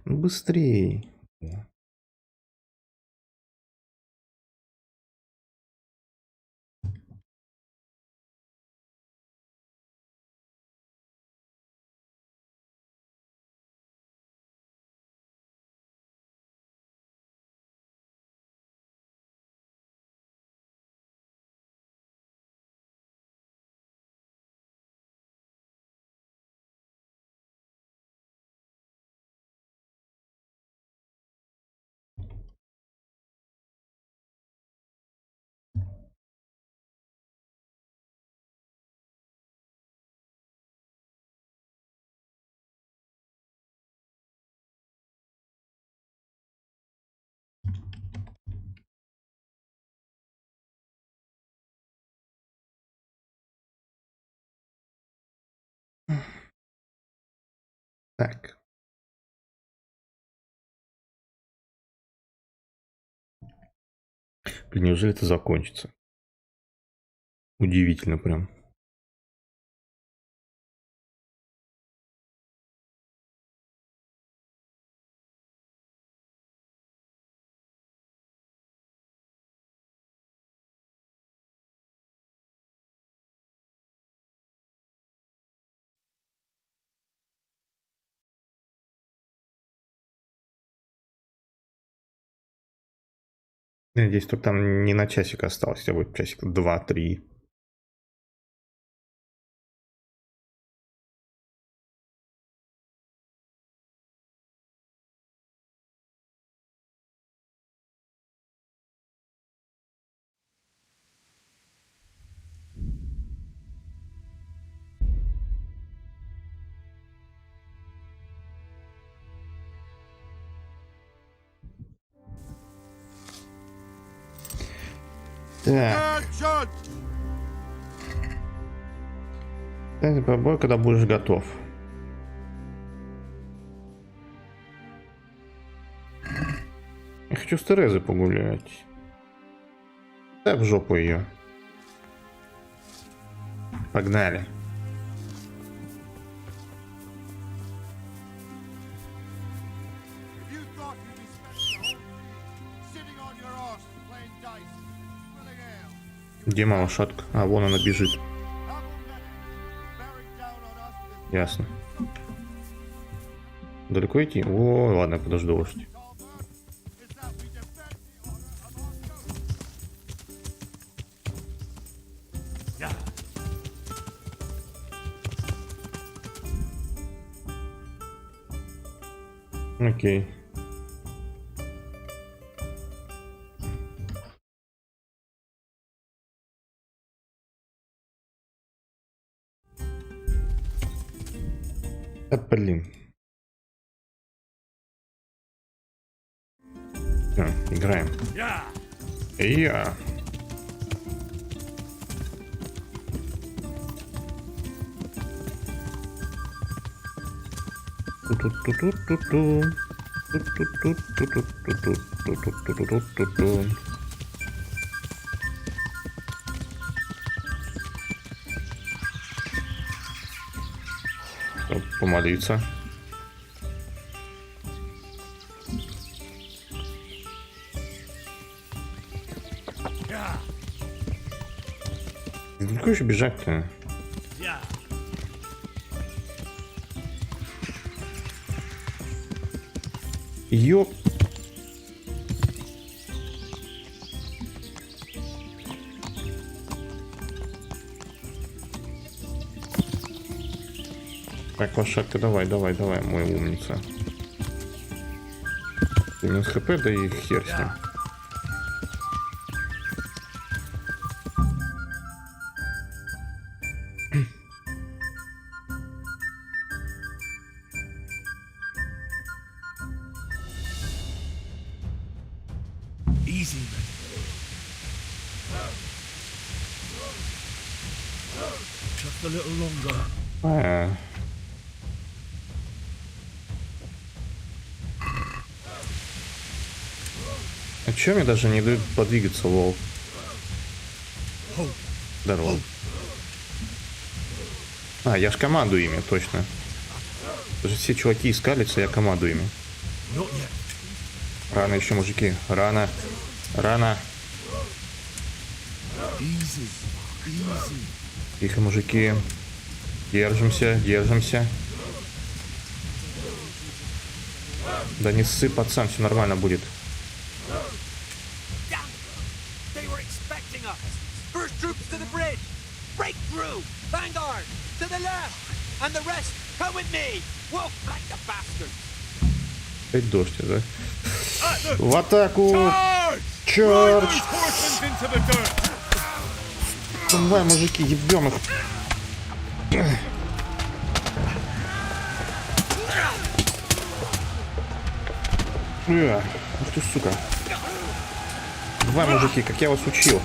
Ну, быстрей. Так. Блин, неужели это закончится? Удивительно прям. Я надеюсь, только там не на часик осталось, а будет часик 2-3. Так. Попробуй, когда будешь готов. Я хочу с Терезой погулять. Да в жопу ее. Погнали. Где моя лошадка? А, вон она бежит. Ясно. Далеко идти? О, ладно, подожду лошадь. Окей. Да, блин. Всё, играем. Я. Ту-ту-ту-ту-ту-ту. Ту-ту-ту-ту-ту-ту-ту-ту-ту-ту-ту-ту. Помолиться. Далеко еще бежать-то? Ёп. Так, лошадка, давай, давай, давай, мой умница. Минус хп, да и хер с ним. Just a little longer. А чё мне даже не дают подвигаться, лол? Здорово. А, я ж командую ими, точно. Даже все чуваки искалятся, я командую ими. Not yet. Рано еще, мужики. Рано. Рано. Easy. Easy. Тихо, мужики. Держимся, держимся. Да не ссы, пацан, все нормально будет. They were expecting us. First troops to the bridge. Break through. Vanguard to the left. And the rest come with me. We'll fight the bastards. Опять дождь, да? В атаку! Чёрт! Давай, мужики, ебем их. Ух ты, сука. Давай, мужики, как я вас учил.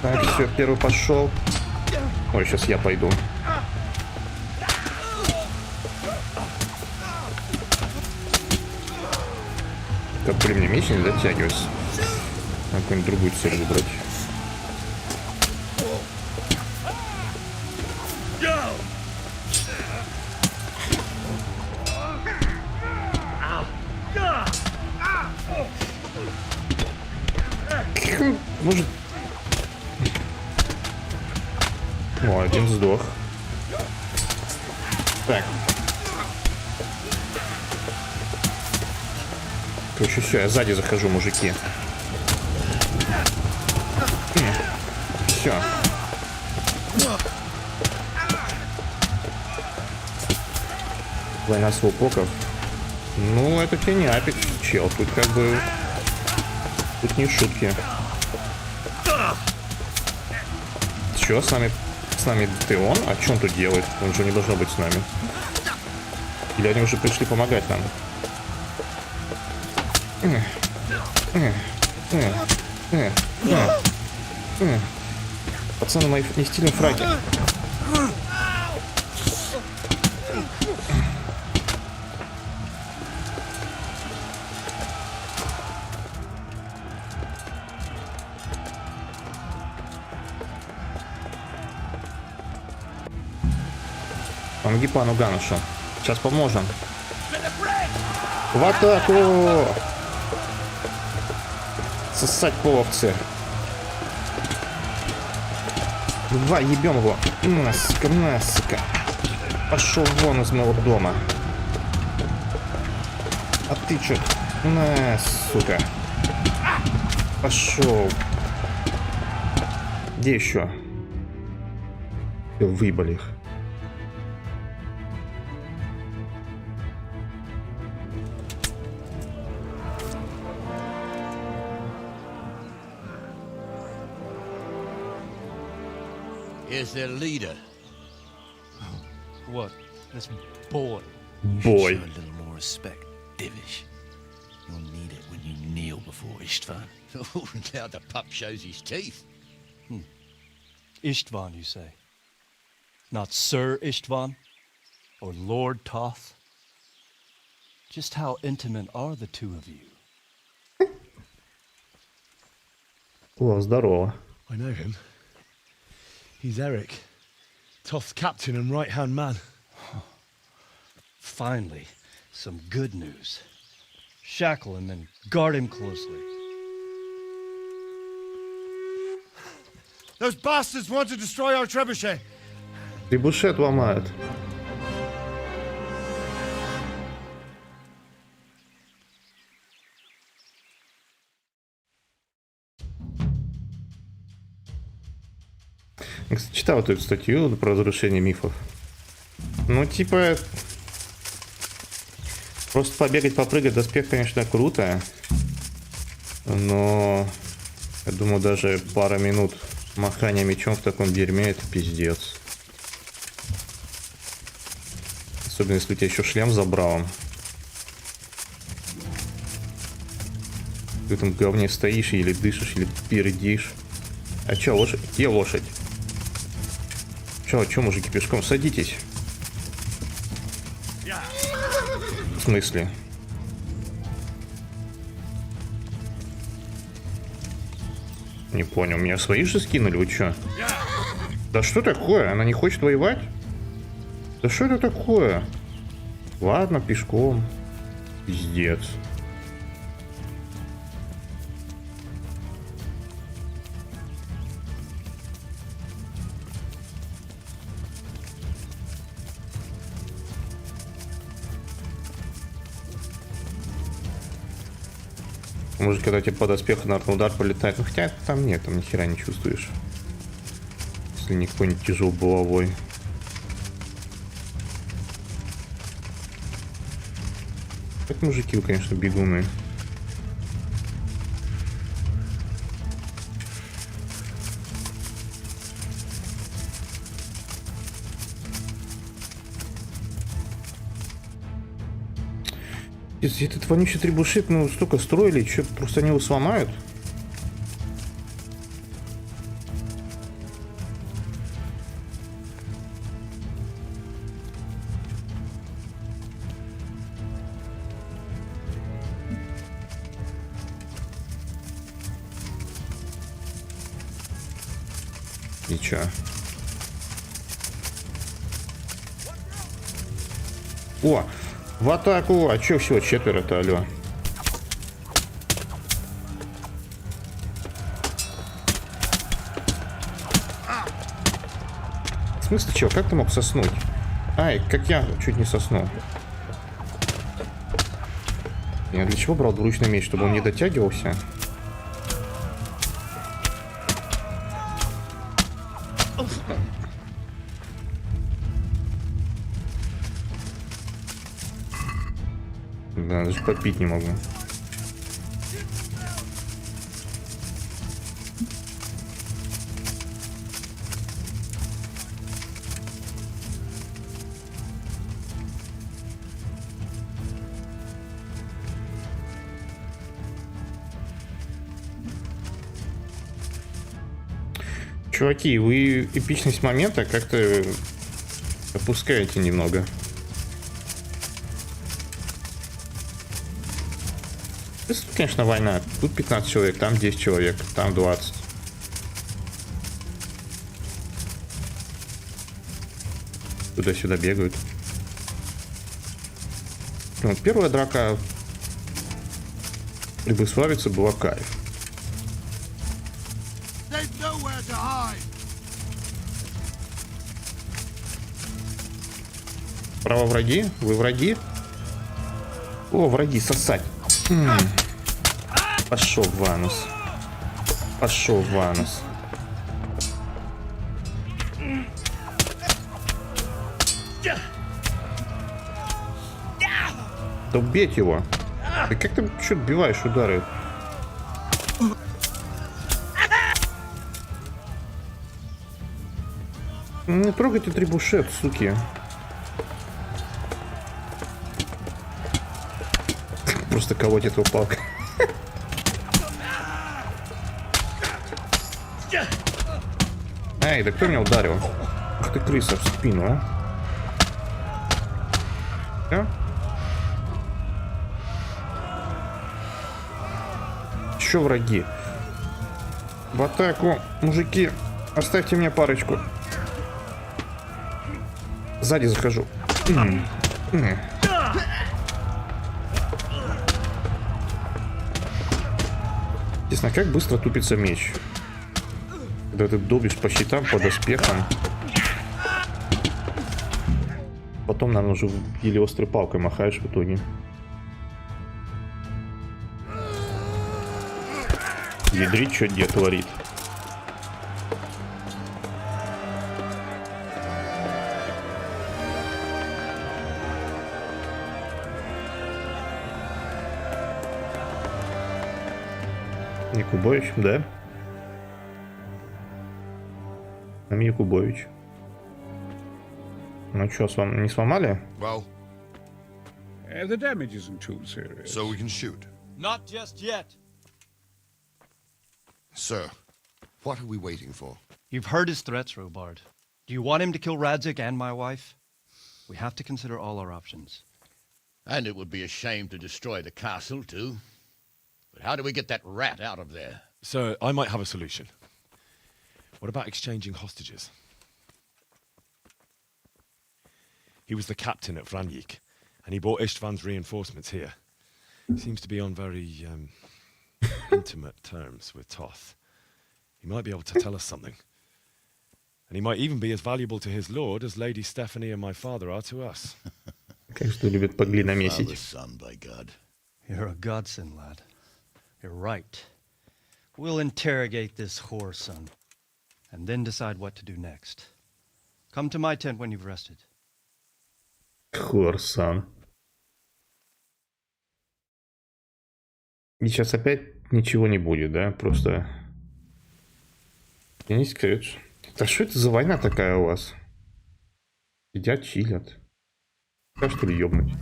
Так, все, первый пошел. Ой, сейчас я пойду. Так, блин, мне меч не дотягивается. Надо какую-нибудь другую цель выбрать. Может... О, один сдох. Так. Короче, все, я сзади захожу, мужики. Все. Война слоупоков. Ну, это тебе не апик, чел. Тут как бы... Тут не шутки. Чё, с нами ты он? А что он тут делает? Он же не должно быть с нами. Или они уже пришли помогать нам? Пацаны, мои не стильные фраги. Помоги пану Ганышу. Сейчас поможем. В атаку! Сосать половцы. Давай, ебем его. На, сука. Пошел вон из моего дома. А ты чё? На, сука. Пошел. Где еще? Выебали их. Here's their leader. What? This boy. Boy. Show a little more respect, Divish. You'll need it when you kneel before Istvan. Oh, now the pup shows his teeth. Istvan, you say? Not Sir Istvan? Or Lord Toth? Just how intimate are the two of you? О, здорово. I know him. He's Eric, Toth's captain and right-hand man. Finally, some good news. Shackle him and guard him closely. Those bastards want to destroy our trebuchet. Требушет ломают. Я, кстати, читал эту статью про разрушение мифов. Ну, типа... Просто побегать, попрыгать, доспех, конечно, круто. Но... Я думаю, даже пара минут махания мечом в таком дерьме — это пиздец. Особенно, если у тебя еще шлем забрал. Ты там в говне стоишь, или дышишь, или пердишь. А чё, лошадь? Где лошадь? Чё, мужики, пешком садитесь? В смысле? Не понял, меня свои же скинули, вы чё? Да что такое? Она не хочет воевать? Да что это такое? Ладно, пешком. Пиздец. Может, когда тебе по доспеху, наверное, удар полетает. Ну, хотя там нет, там ни хера не чувствуешь. Если не какой-нибудь тяжел булавой. Это мужики, вы, конечно, бегуны. Этот вонючий трибушет, ну, столько строили, что просто они его сломают? И чё? О! В атаку! А чё всего четверо-то, алё? В смысле чего? Как ты мог соснуть? Ай, как я чуть не соснул. Я для чего брал двуручный меч? Чтобы он не дотягивался? Да, даже попить не могу. Чуваки, вы эпичность момента как-то опускаете немного. Тут, конечно, война. Тут 15 человек, там 10 человек, там 20. Туда-сюда бегают. Ну, первая драка при Бесславице была кайф. Право враги? Вы враги? О, враги, сосать. Пошел в анус. Пошел в анус. Да убейте его. Да как ты что отбиваешь удары? Не трогайте трибушет, суки. Просто колотит его палкой. Эй, да кто меня ударил? Ах ты, крыса, в спину, а? Да? Еще враги. В атаку, мужики. Оставьте мне парочку. Сзади захожу. Интересно, как быстро тупится меч? Когда ты долбишь по щитам, по доспехам. Потом, наверное, уже еле острой палкой махаешь в итоге. Ядрить, что дед творит. Якубович, да? Якубович. Ну что, не сломали? Well, The damage isn't too serious. so we can shoot. Not just yet. Sir, what are we waiting for? You've heard his threats, Robard. Do you want him to kill Radzik and my wife? We have to consider all our options. And it would be a shame to destroy the castle, too. But how do we get that rat out of there? So, I might have a solution. What about exchanging hostages? He was the captain at Vranjik, and he brought Istvan's reinforcements here. He seems to be on very, intimate terms with Toth. He might be able to tell us something. And he might even be as valuable to his lord as Lady Stephanie and my father are to us. Как что любит поглиномесить. Father's son, by God. You're a godsend, lad. You're right. We'll interrogate this whore, son, and then decide what to do next. Come to my tent when you've rested. Хорсан. И сейчас опять ничего не будет, да? Просто... Я не скажу. Да что это за война такая у вас? Сидят, чилят. Как что ли ёбнуть?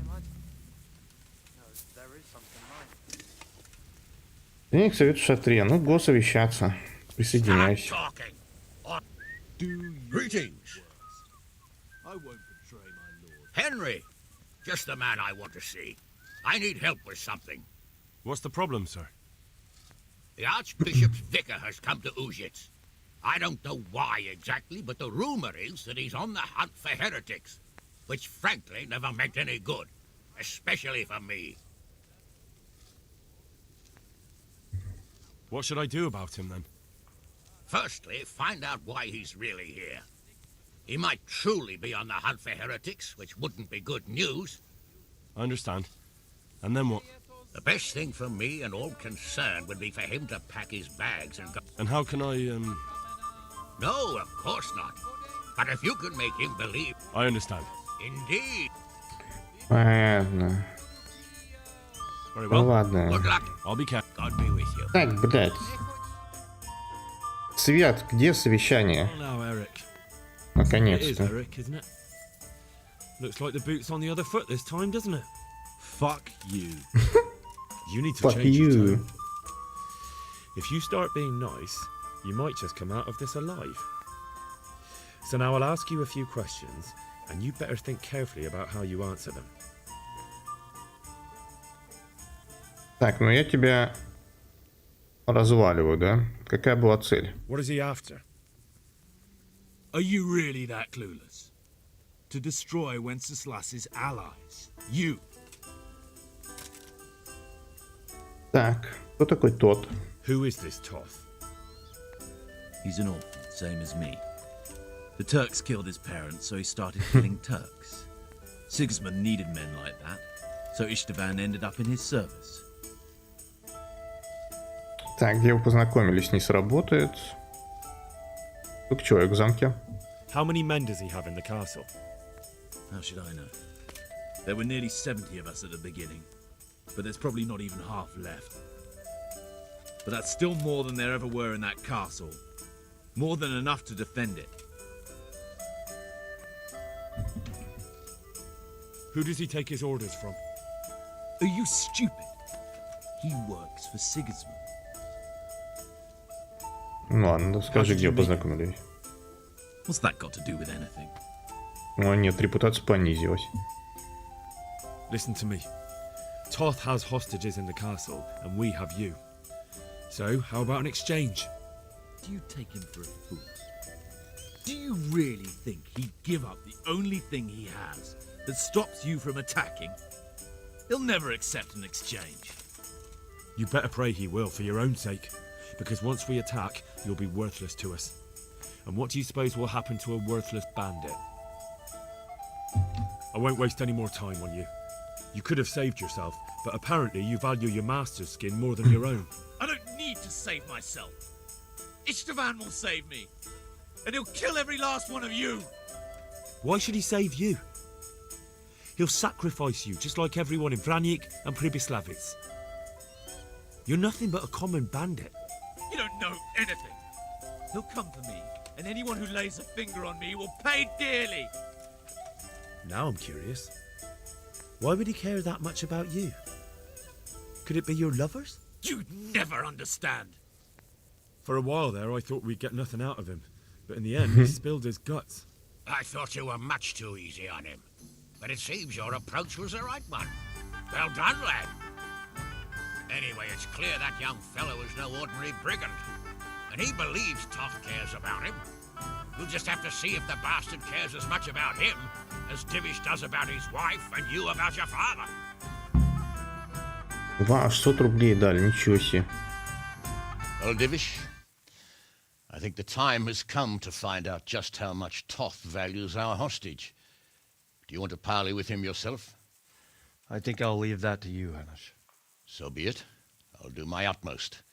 Денег совет в шатре. Ну, го совещаться. Присоединяйся. Greetings. Henry, just the man I want to see. I need help with something. What's the problem, sir? The Archbishop's vicar has come to Uzhitz. I don't know why exactly, but the rumor is that he's on the hunt for heretics, which frankly never meant any good, especially for me. What should I do about him, then? Firstly, find out why he's really here. He might truly be on the hunt for heretics, which wouldn't be good news. I understand. And then what? The best thing for me and all concerned would be for him to pack his bags and go... And how can I, No, of course not. But if you can make him believe... I understand. Indeed. Понятно. Very Ну well. ладно. Good luck. I'll be careful. God be with you. Так, блядь. Свят, где совещание? Now, Eric. It is Наконец-то. Eric, isn't it? Looks like the boot's on the other foot this time, doesn't it? Fuck you. You need to Fuck change your you. tone. If you start being nice, you might just come out of this alive. So now I'll ask you a few questions, and you better think carefully about how you answer them. Так, ну я тебя разваливаю, да? Какая была цель? What is he after? Are you really that clueless? To destroy Wenceslas's allies. You. Так, кто такой тот? Who is this Toth? He's an orphan, same as me. The Turks killed his parents, so he started killing Turks. Sigismund needed men like that, so Istvan ended up in his service. Так, где вы познакомились, не сработает. Сколько человек в замке? How many men does he have in the castle? How should I know? There were nearly 70 of us at the beginning, but there's probably not even half left. But that's still more than there ever were in that castle. More than enough to defend it. Who does he take his orders from? Are you stupid? He works for Sigismund. Ну ладно, скажи, где вы познакомились. What's that got to do with anything? Ну нет, репутация понизилась. Listen to me. Toth has hostages in the castle, and we have you. So, how about an exchange? Do you take him for a fool? Do you really think he'd give up the only thing he has that stops you from attacking? He'll never accept an exchange. You better pray he will, for your own sake. Because once we attack, you'll be worthless to us. And what do you suppose will happen to a worthless bandit? I won't waste any more time on you. You could have saved yourself, but apparently you value your master's skin more than your own. I don't need to save myself. Istvan will save me. And he'll kill every last one of you. Why should he save you? He'll sacrifice you, just like everyone in Vranjik and Pribyslavitz. You're nothing but a common bandit. You don't know anything. He'll come for me, and anyone who lays a finger on me will pay dearly. Now I'm curious. Why would he care that much about you? Could it be your lovers? You'd never understand. For a while there, I thought we'd get nothing out of him. But in the end, he spilled his guts. I thought you were much too easy on him. But it seems your approach was the right one. Well done, lad. Anyway, it's clear that young fellow is no ordinary brigand. And he believes Toth cares about him. We'll just have to see if the bastard cares as much about him as Divish does about his wife and you about your father. 600 рублей дали, ничего себе. Well, Divish, I think the time has come to find out just how much Toth values our hostage. Do you want to parley with him yourself? I think I'll leave that to you, Hanish. So be it. I'll do my utmost.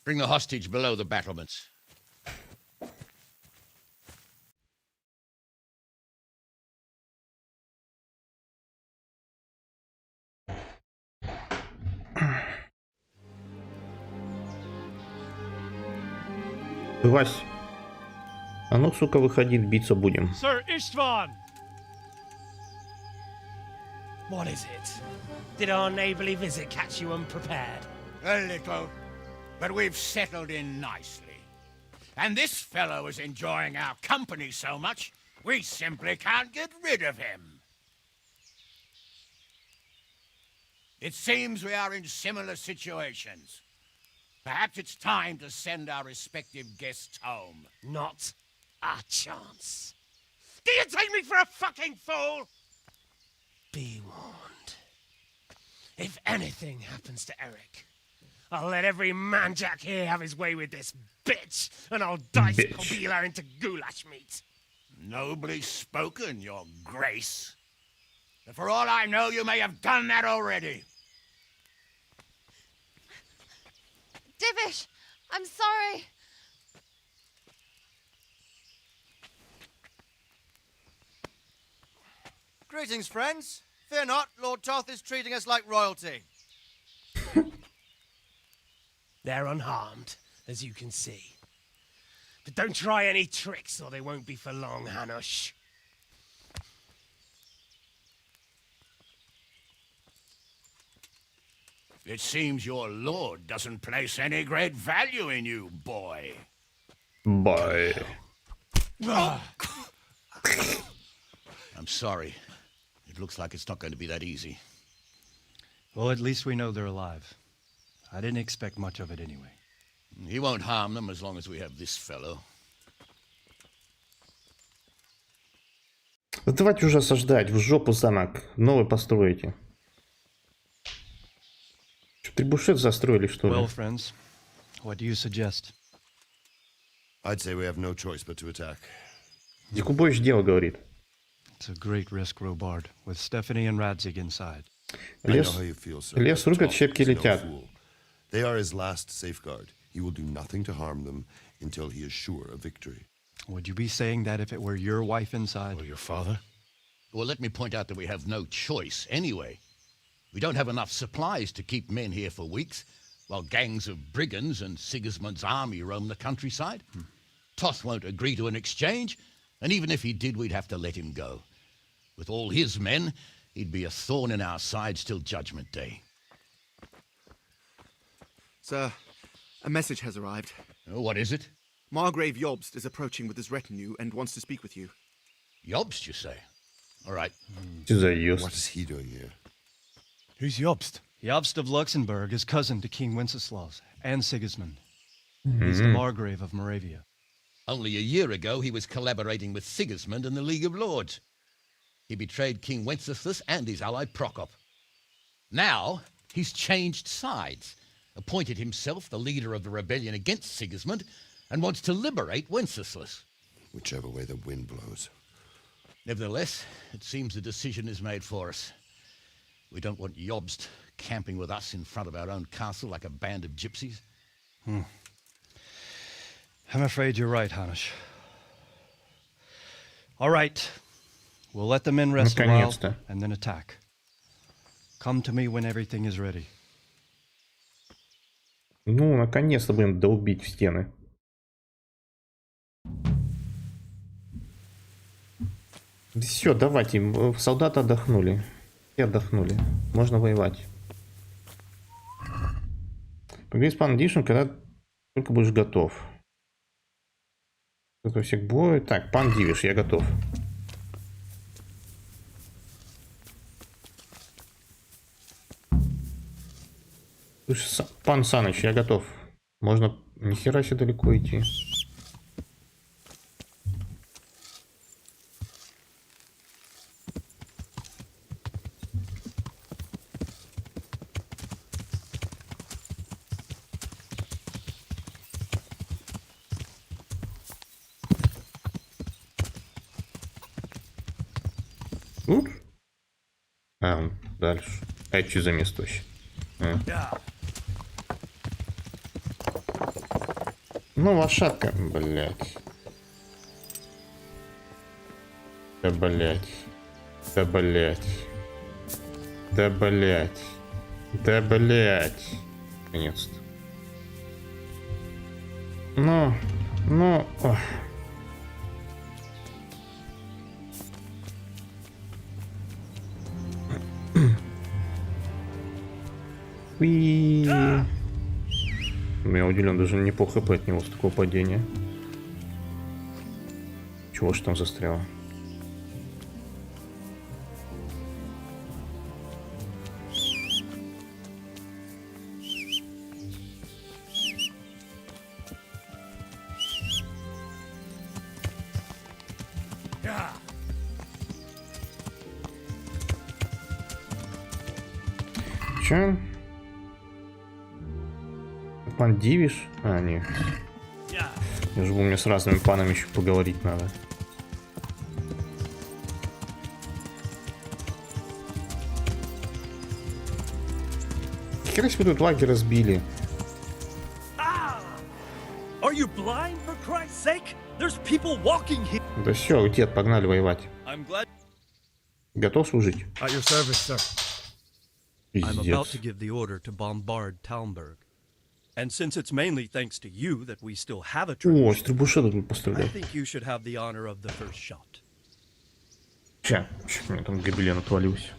Bring the hostage below the battlements. Вась. А ну, сука, выходи, биться будем. Sir Istvan! What is it? Did our neighbourly visit catch you unprepared? A little, but we've settled in nicely. And this fellow is enjoying our company so much, we simply can't get rid of him. It seems we are in similar situations. Perhaps it's time to send our respective guests home. Not a chance. Do you take me for a fucking fool? Be warned. If anything happens to Eric, I'll let every manjack here have his way with this bitch, and I'll dice Kobila into goulash meat. Nobly spoken, your grace. But for all I know, you may have done that already. Divish, I'm sorry. Greetings, friends. Fear not, Lord Toth is treating us like royalty. They're unharmed, as you can see. But don't try any tricks, or they won't be for long, Hanush. It seems your lord doesn't place any great value in you, boy. Boy. I'm sorry. It looks like it's not going to be that easy. Well, at least we know they're alive. I didn't expect much of it anyway. He won't harm them as long as we have this fellow. Да давайте уже осаждать, в жопу замок. Новый построите. Что, трибушет застроили, что ли? Well, friends, what do you suggest? I'd say we have no choice but to attack. Дикубойш дело говорит. It's a great risk, Robard, with Stephanie and Radzig inside. Лес, лес рубят, щепки летят. They are his last safeguard. He will do nothing to harm them until he is sure of victory. Would you be saying that if it were your wife inside? Or your father? Well, let me point out that we have no choice anyway. We don't have enough supplies to keep men here for weeks, while gangs of brigands and Sigismund's army roam the countryside. Toth won't agree to an exchange, and even if he did, we'd have to let him go. With all his men, he'd be a thorn in our sides till Judgment Day. Sir, a message has arrived. Oh, what is it? Margrave Jobst is approaching with his retinue and wants to speak with you. Jobst, you say? All right. What is he doing here? Who's Jobst? Jobst of Luxembourg is cousin to King Wenceslaus and Sigismund. He's the Margrave of Moravia. Only a year ago, he was collaborating with Sigismund and the League of Lords. He betrayed King Wenceslas and his ally Prokop. Now, he's changed sides, appointed himself the leader of the rebellion against Sigismund, and wants to liberate Wenceslas. Whichever way the wind blows. Nevertheless, it seems the decision is made for us. We don't want Jobst camping with us in front of our own castle like a band of gypsies. I'm afraid you're right, Hanish. All right. We'll let the men rest a while and then attack. Come to me when everything is ready. Ну, наконец-то будем долбить в стены. Все, давайте. Солдаты отдохнули. Все отдохнули. Можно воевать. Поговори с Пан Дишем, когда только будешь готов. Готовься к бою. Так, Пан Дивиш, я готов. Слушай, пан Саныч, я готов. Можно нихера себе далеко идти. Тут? А, дальше. А это что за место вообще? А. Ну, лошадка, блядь. Да, блядь. Да, блядь. Да, блядь. Да, блядь. Наконец-то. Ну, ох. Уи. Я удивлен, даже неплохо хп от него с такого падения. Чего ж там застряло? Че? Пан Дивиш? А, нет. Я живу, мне с разными панами еще поговорить надо. Хера себе тут лагерь разбили. Are you blind, for Christ's sake? There's people walking here. Да все, дед, погнали воевать. I'm glad. Готов служить? At your service, sir. I'm about to Пиздец. give the order to bombard Talmberg. And since it's mainly thanks to you that we still have a О, с trebuchet, требушета тут I постреляй. think you should have the honor of the first shot. Ща, у меня там гобелен отвалился.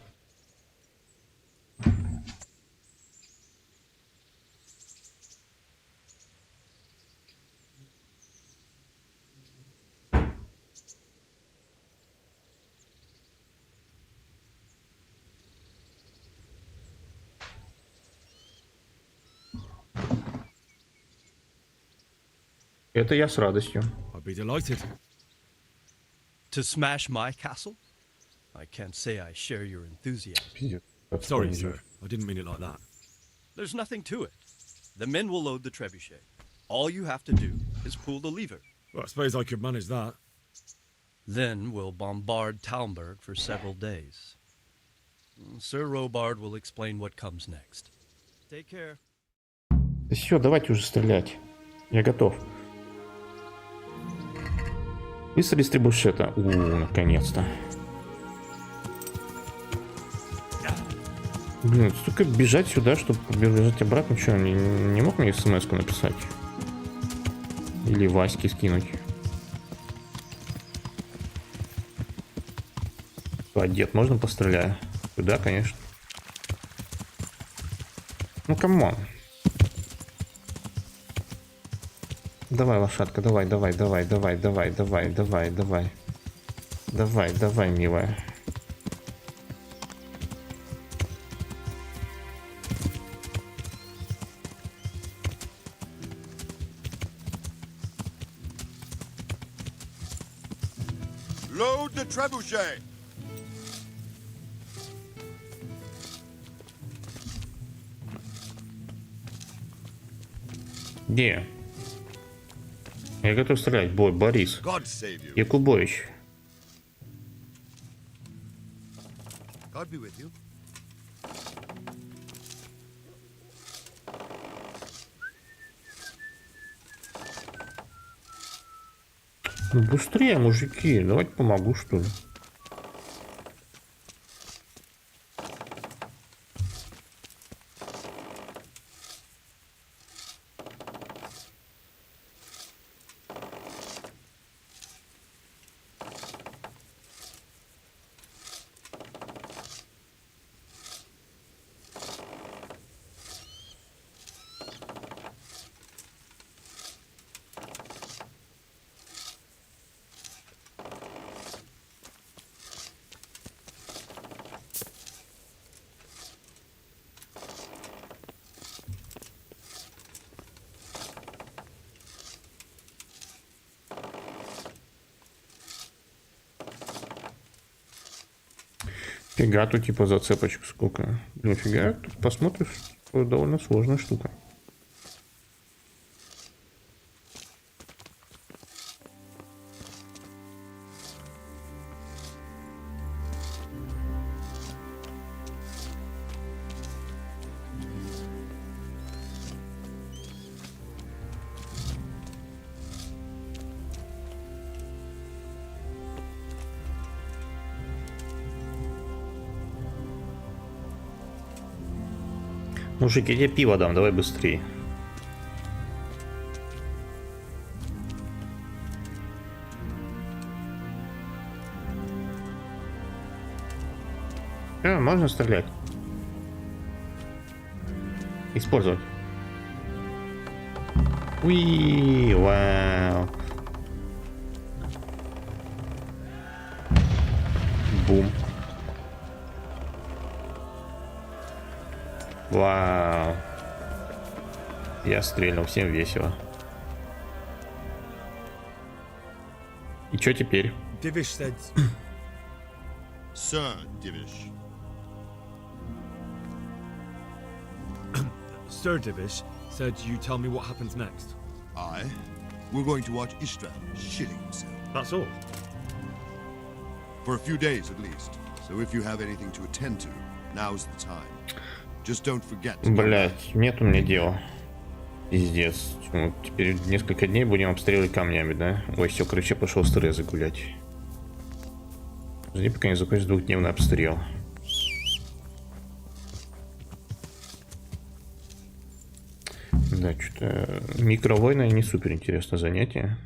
Это я с радостью. I'd be delighted. To smash my castle? I can't say I share your enthusiasm. Пиздец. Sorry, sir. I didn't mean it like that. There's nothing to it. The men will load the trebuchet. All you have to do is pull the lever. Well, I suppose I could manage that. Then we'll bombard Talmberg for several days. Sir Robard will explain what comes next. Take care. Да все, давайте уже стрелять. Я готов. Выстрели с требушета. Наконец-то. Блин, столько бежать сюда, чтобы бежать обратно. Что, не мог мне смс-ку написать? Или Ваське скинуть? А, дед, можно постреляю? Да, конечно. Ну, камон. Давай, лошадка, давай, давай, давай, давай, давай, давай, давай, давай. Давай, давай, милая. Load the trebuchet! Где? Я готов стрелять. Бой, Борис. God save you. Якубович. God be with you. Ну, быстрее, мужики. Давайте помогу, что ли. Фига тут типа зацепочек сколько. Нифига, тут посмотришь, довольно сложная штука. Мужик, я тебе пиво дам, давай быстрее. Можно стрелять. Использовать. Уи, вау. Бум. Вау. Я стрельнул, всем весело. И что теперь? Divish said... Sir Divish. Sir Divish said you tell me what happens next. Aye. We're going to watch Istvan shitting himself. That's all? For a few days at least. So if you have anything to attend to, now's the time. Just don't forget. Блять, нет у меня дела. Пиздец. Ну, теперь несколько дней будем обстреливать камнями, да? Ой, все, короче, я пошел с Терезой гулять. Жди, пока не закончится двухдневный обстрел. Да, что-то микровойна не супер интересное занятие.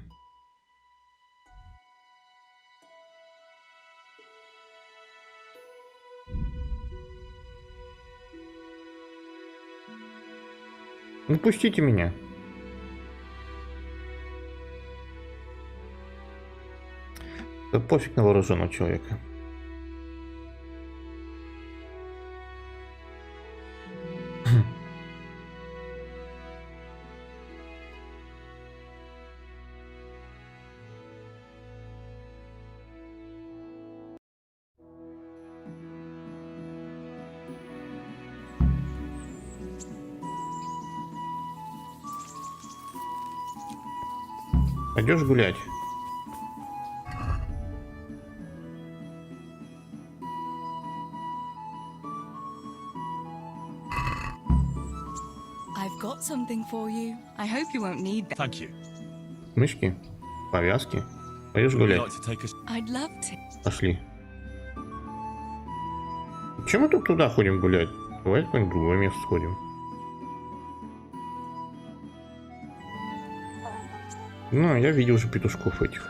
Ну, пустите меня. Да пофиг на вооруженного человека. Пойдешь гулять? I've got something for you. I hope you won't need that. Thank you. Мышки? Повязки? Пойдешь гулять? I'd love to. Пошли. Чем мы тут туда ходим гулять? Давай в какое-нибудь другое место сходим. Ну, я видел уже петушков этих.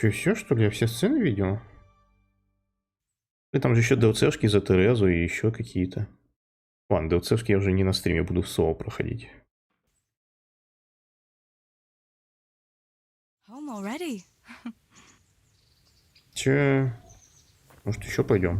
Че, все, что ли? Я все сцены видел? И там же еще ДЛЦшки за Терезу и еще какие-то. Ладно, ДЛЦшки я уже не на стриме буду в соло проходить. Home already. Че? Может, еще пойдем?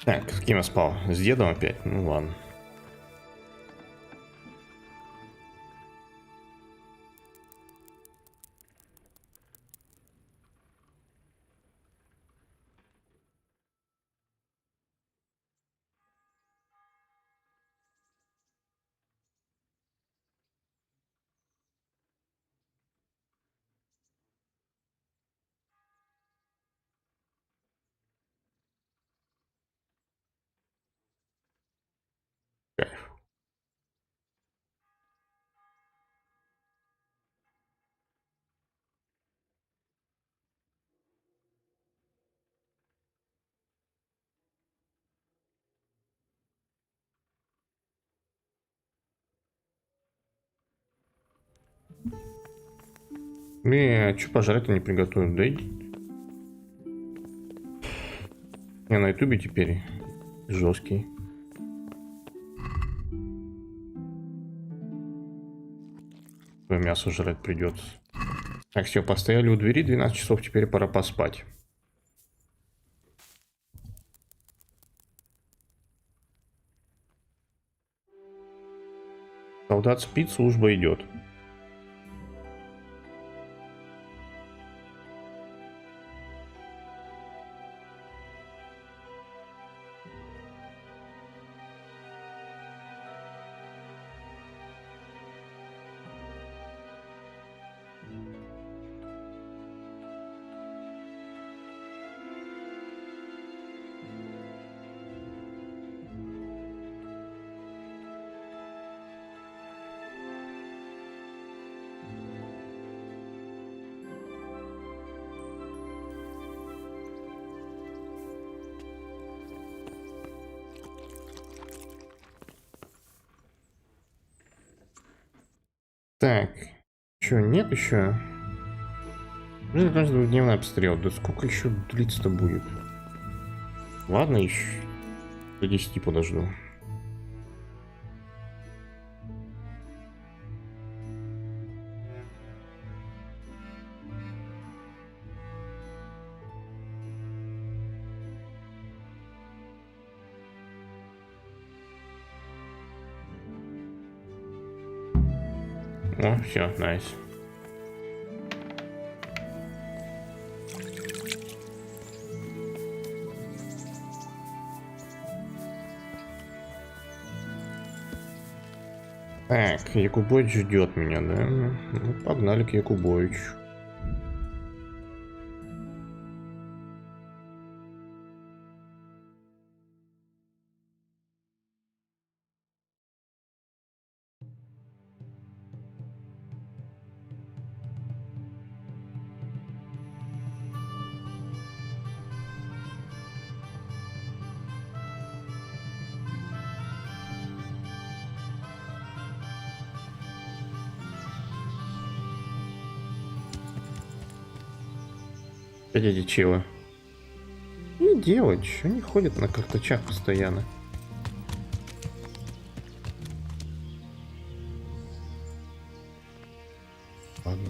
Так, с кем я спал? С дедом опять? Ну ладно. А что пожрать-то не приготовят? Да иди. Я на ютубе теперь жесткий. Мясо жрать придется. Так, все, постояли у двери 12 часов, теперь пора поспать. Солдат спит, служба идет. Так, что, нет еще? Ну, каждодневный обстрел. Да сколько еще длиться-то будет? Ладно, еще до 10 подожду. О, все, найс. Так, Якубович ждет меня, да? Ну, погнали к Якубовичу. Дядя чего? Не делать, что они ходят на карточах постоянно. Ладно.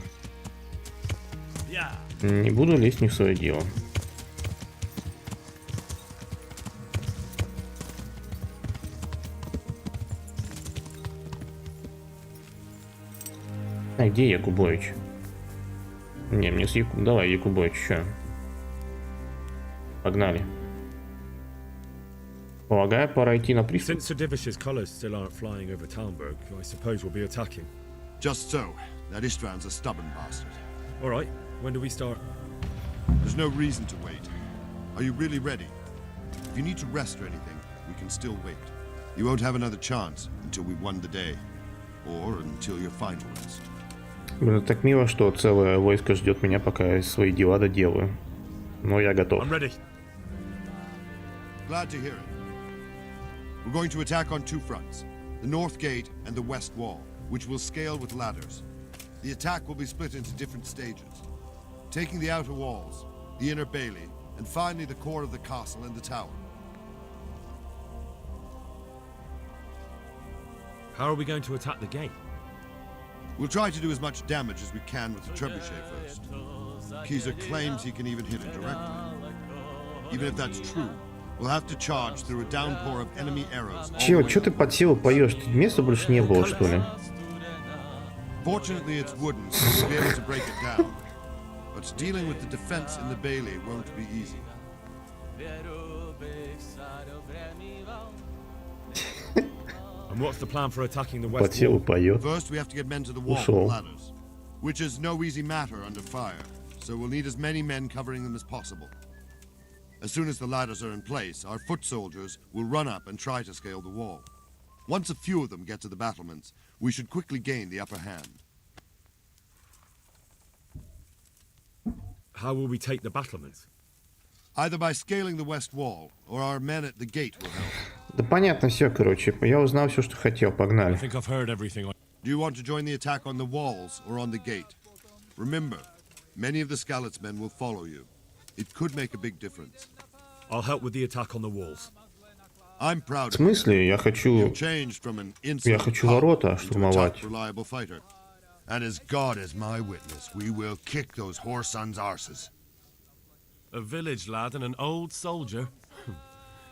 Не буду лезть не в свое дело. А где Якубович? Не, мне с Яку... Давай, Якубович, что? Погнали. Полагаю, пора идти на приступ. Since Sir Divish's colours still aren't flying over Talmberg, I suppose we'll be attacking. Just so. That Istvan's a stubborn bastard. All right, when do we start? There's no reason to wait. Are you really ready? If you need to rest or anything, we can still wait. You won't have another chance until we've won the day. Or until your final rest. Блин, так мило, что целое войско ждет меня, пока я свои дела доделаю. Но я готов. I'm ready. Glad to hear it. We're going to attack on two fronts. The north gate and the west wall, which will scale with ladders. The attack will be split into different stages. Taking the outer walls, the inner bailey, and finally the core of the castle and the tower. How are we going to attack the gate? We'll try to do as much damage as we can with the trebuchet first. Keezer claims he can even hit it directly. Even if that's true, We'll have to charge through a downpour of enemy arrows. Чё ты подсел и поешь? Тут места больше не было, что ли? Fortunately, it's wooden, so we'll be able to break it down. But dealing with the defense in the bailey won't be easy. And what's the plan for attacking the west Подсел и wall? поет. First, we have to get men to the wall Ушел. with ladders, which is no easy matter under fire, so we'll need as many men covering them as possible. As soon as the ladders are in place, our foot soldiers will run up and try to scale the wall. Once a few of them get to the battlements, we should quickly gain the upper hand. How will we take the battlements? Either by scaling the west wall, or our men at the gate will help. Да понятно все, короче. Я узнал все, что хотел. Погнали. I think I've heard everything. Do you want to join the attack on the walls or on the gate? Remember, many of the Skalitz men will follow you. It could make a big difference. I'll help with the attack on the walls. I'm proud В of you. смысле? Я хочу Changed from an Я insolent хочу coward ворота into a штурмовать. tough, reliable fighter. And as God is my witness, we will kick those whoresons' arses. A village lad and an old soldier.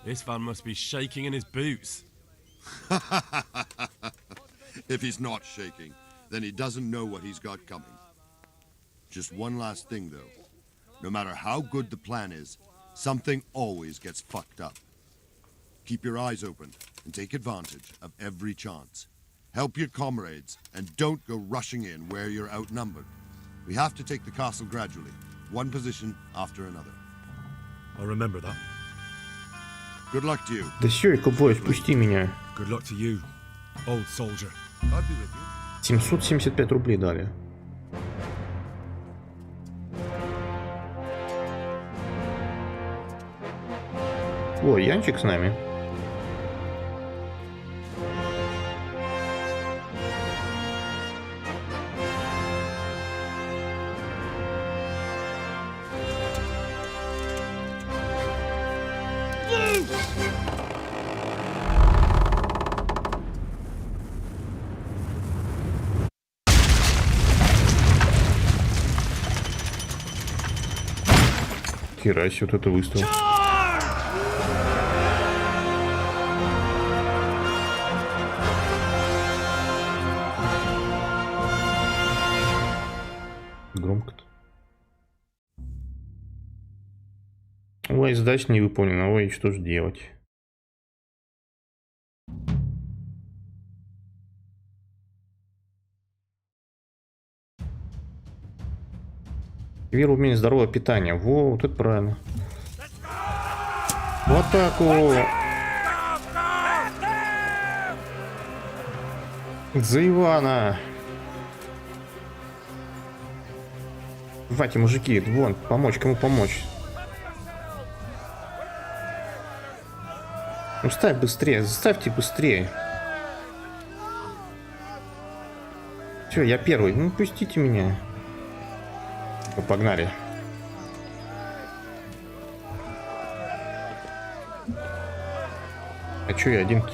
This man must be shaking in his boots. If he's not shaking, then he doesn't know what he's got coming. Just one last thing, though. No matter how good the plan is, something always gets fucked up. Keep your eyes open and take advantage of every chance. Help your comrades and don't go rushing in where you're outnumbered. We have to take the castle gradually, one position after another. I'll remember that. Good luck to you. Да все, ковбой, отпусти меня. Good luck to you, old soldier. God be with you. 775 рублей дали. О, Янчик с нами. Хера себе, вот это выставил. Громко-то. Ой, задача не выполнена. Ой, что же делать? Вера, умение, здоровое питание. Во, вот это правильно. В атаку! За Ивана! Давайте, мужики, вон, помочь, кому помочь? Ну, ставь быстрее, заставьте быстрее. Все, я первый, ну, пустите меня. Ну, погнали. А чё я один-то?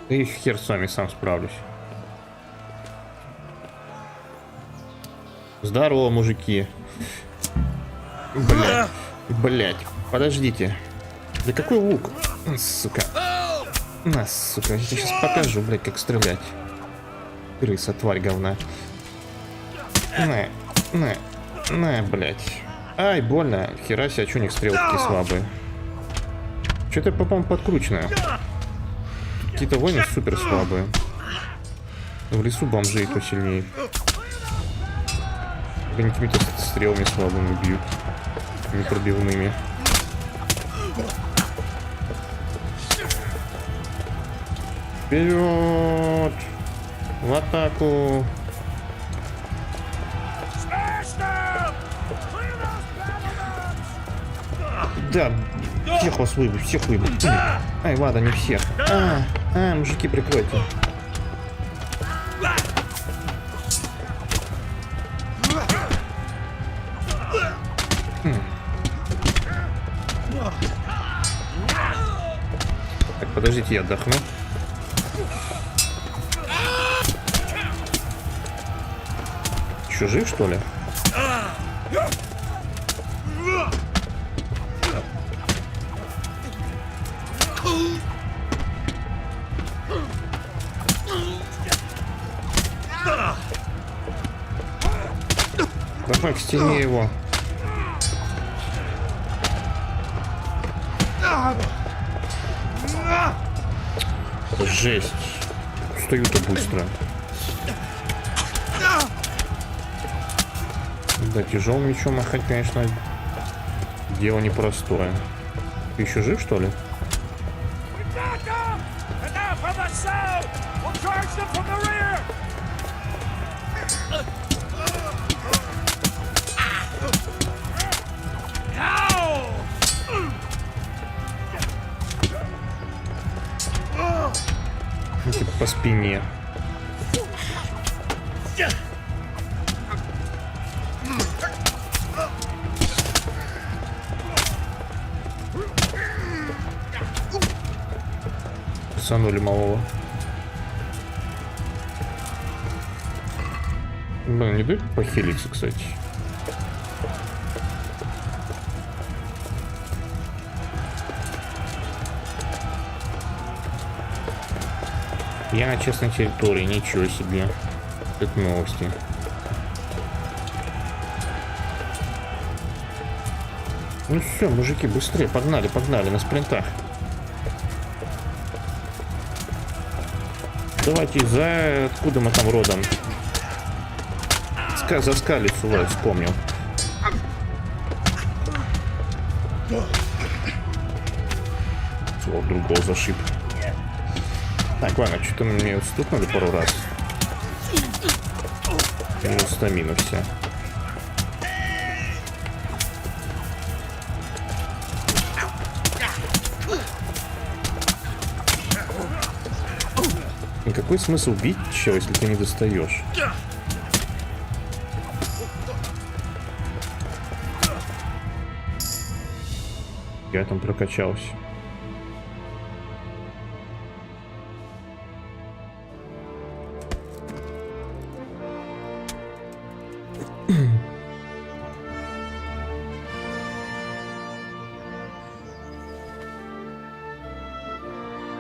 Да и хер с вами, сам справлюсь. Здорово, мужики. Блять, блять, подождите. Да какой лук? Сука. На, сука, я тебе сейчас покажу, блять, как стрелять. Крыса, тварь говна. На, блять. Ай, больно. Хера себе, а чё у них стрелы такие слабые? Что-то, по-моему, подкручено. Какие-то войны супер слабые. В лесу бомжей кто сильнее. Они какими-то стрелами слабыми бьют. Непробивными. Вперед! В атаку! Да, всех вас выбью, всех выбью. Ай, ладно, не всех. Мужики, прикройте. Так, подождите, я отдохну. Еще жив, что ли? Давай к стене его. Жесть. Устаю-то быстро. Да, тяжелым мечом махать, конечно, дело непростое. Ты еще жив, что ли? Типа по спине. Санули малого. Блин, не дают похилиться, кстати. Я на честной территории, ничего себе. Это новости. Ну все, мужики, быстрее, погнали, погнали на спринтах. Давайте за... Откуда мы там родом? За скалицу, вот, вспомнил. Вот, другого зашиб. Так, ладно, что-то мне стукнули пару раз. Минус стамина вся. И какой смысл бить чего, если ты не достаешь? Я там прокачался.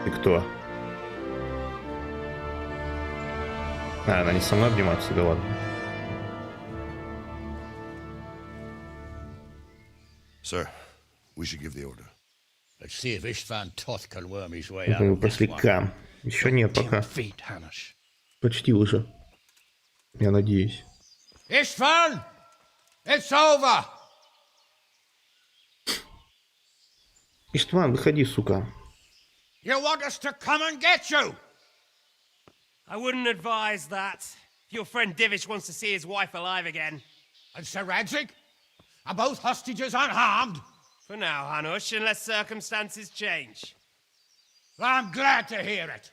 Ты кто? А, она не со мной обнимается, да ладно. Sir, we should give the order. Let's see if Istvan Toth can worm his way out Мы of this пошли one. к К. Еще нет пока. Почти уже. Я надеюсь. Istvan! It's over! Иштван, выходи, сука. You want us to come and get you? I wouldn't advise that. If your friend Divish wants to see his wife alive again. And Sir Radzik? Are both hostages unharmed? For now, Hanush, unless circumstances change. I'm glad to hear it.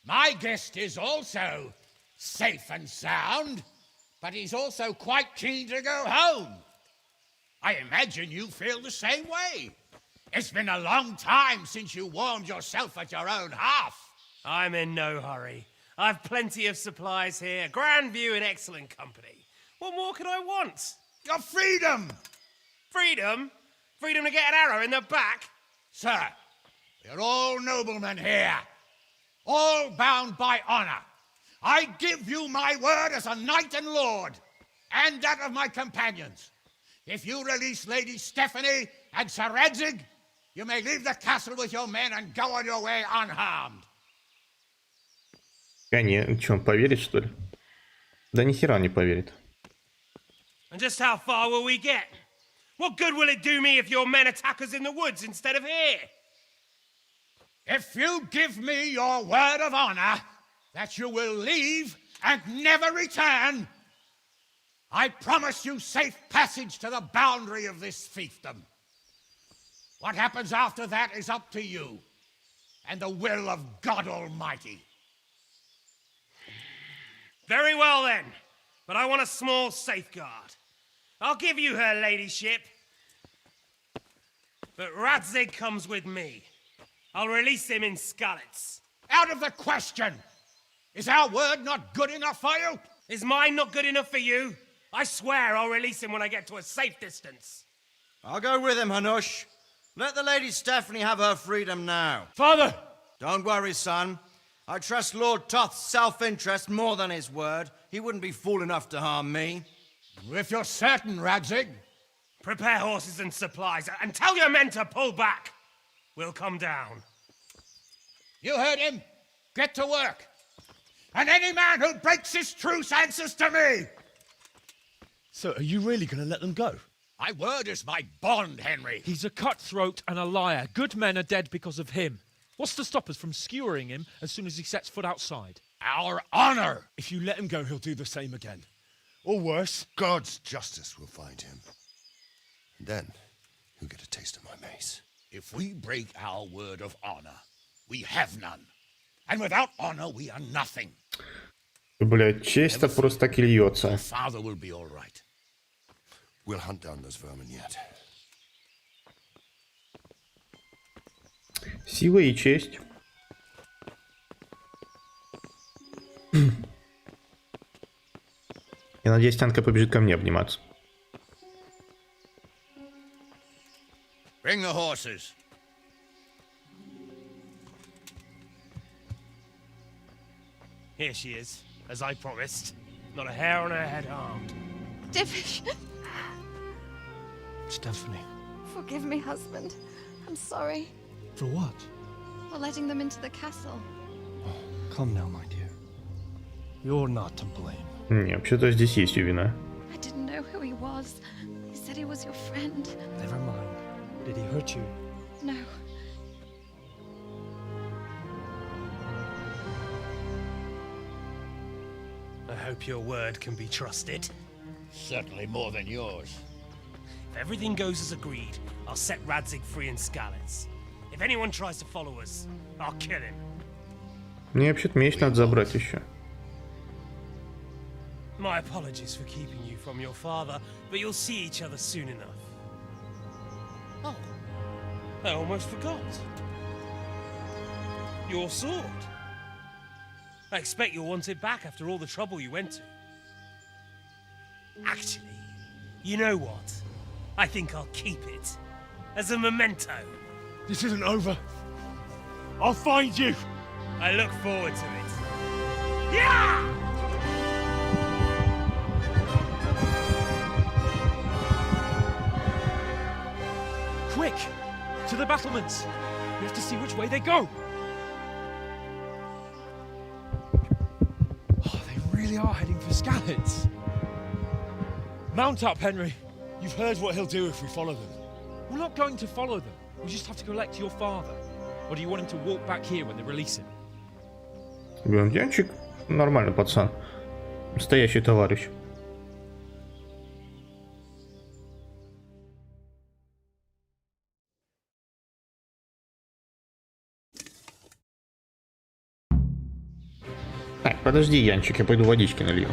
My guest is also safe and sound, but he's also quite keen to go home. I imagine you feel the same way. It's been a long time since you warmed yourself at your own hearth. I'm in no hurry. I've plenty of supplies here, grand view and excellent company. What more could I want? Your freedom! Freedom? Freedom to get an arrow in the back? Sir, we're all noblemen here, all bound by honor. I give you my word as a knight and lord, and that of my companions. If you release Lady Stephanie and Sir Radzig, you may leave the castle with your men and go on your way unharmed. Не, что, он поверит, что ли? Да ни хера он не поверит. And just how far will we get? What good will it do me if your men attack us in the woods instead of here? If you give me your word of honor that you will leave and never return, I promise you safe passage to the boundary of this fiefdom. What happens after that is up to you and the will of God Almighty. Very well then, but I want a small safeguard. I'll give you her ladyship, but Radzig comes with me. I'll release him in Skalitz. Out of the question! Is our word not good enough for you? Is mine not good enough for you? I swear I'll release him when I get to a safe distance. I'll go with him, Hanush. Let the Lady Stephanie have her freedom now. Father! Don't worry, son. I trust Lord Toth's self-interest more than his word. He wouldn't be fool enough to harm me. If you're certain, Radzig. Prepare horses and supplies, and tell your men to pull back. We'll come down. You heard him. Get to work. And any man who breaks this truce answers to me. So, are you really going to let them go? My word is my bond, Henry. He's a cutthroat and a liar. Good men are dead because of him. What's to stop us from skewering him as soon as he sets foot outside? Our honor! If you let him go, he'll do the same again. Or worse. God's justice will find him. And then he'll get a taste of my mace. If we break our word of honor, we have none. And without honor, we are nothing. Блядь, честь-то просто так и льется. Father will be all right. We'll hunt down those vermin yet. Сила и честь. Я надеюсь, Тянка побежит ко мне обниматься. Bring the horses. Here she is, as I promised. Not a hair on her head harmed. Divish. Stephanie. Forgive me, husband. I'm sorry For what? for letting them into the castle. Come now, my dear. You're not to blame. Не, вообще-то здесь есть ее вина. I didn't know who he was. He said he was your friend. Never mind. Did he hurt you? No. I hope your word can be trusted. Certainly more than yours. If everything goes as agreed, I'll set Radzig free in Skalitz. If anyone tries to follow us, I'll kill him. Мне вообще-то меч надо забрать еще. My apologies for keeping you from your father, but you'll see each other soon enough. Oh, I almost forgot. Your sword. I expect you'll want it back after all the trouble you went to. Actually, you know what? I think I'll keep it. As a memento. This isn't over. I'll find you. I look forward to it. Yeah! Quick! To the battlements! We have to see which way they go! Oh, they really are heading for Skalitz. Mount up, Henry. You've heard what he'll do if we follow them. We're not going to follow them. We just have to collect your father. Or do you want him to walk back here when they release him? Янчик нормальный пацан. Настоящий товарищ. Так, подожди, Янчик, я пойду водички налью.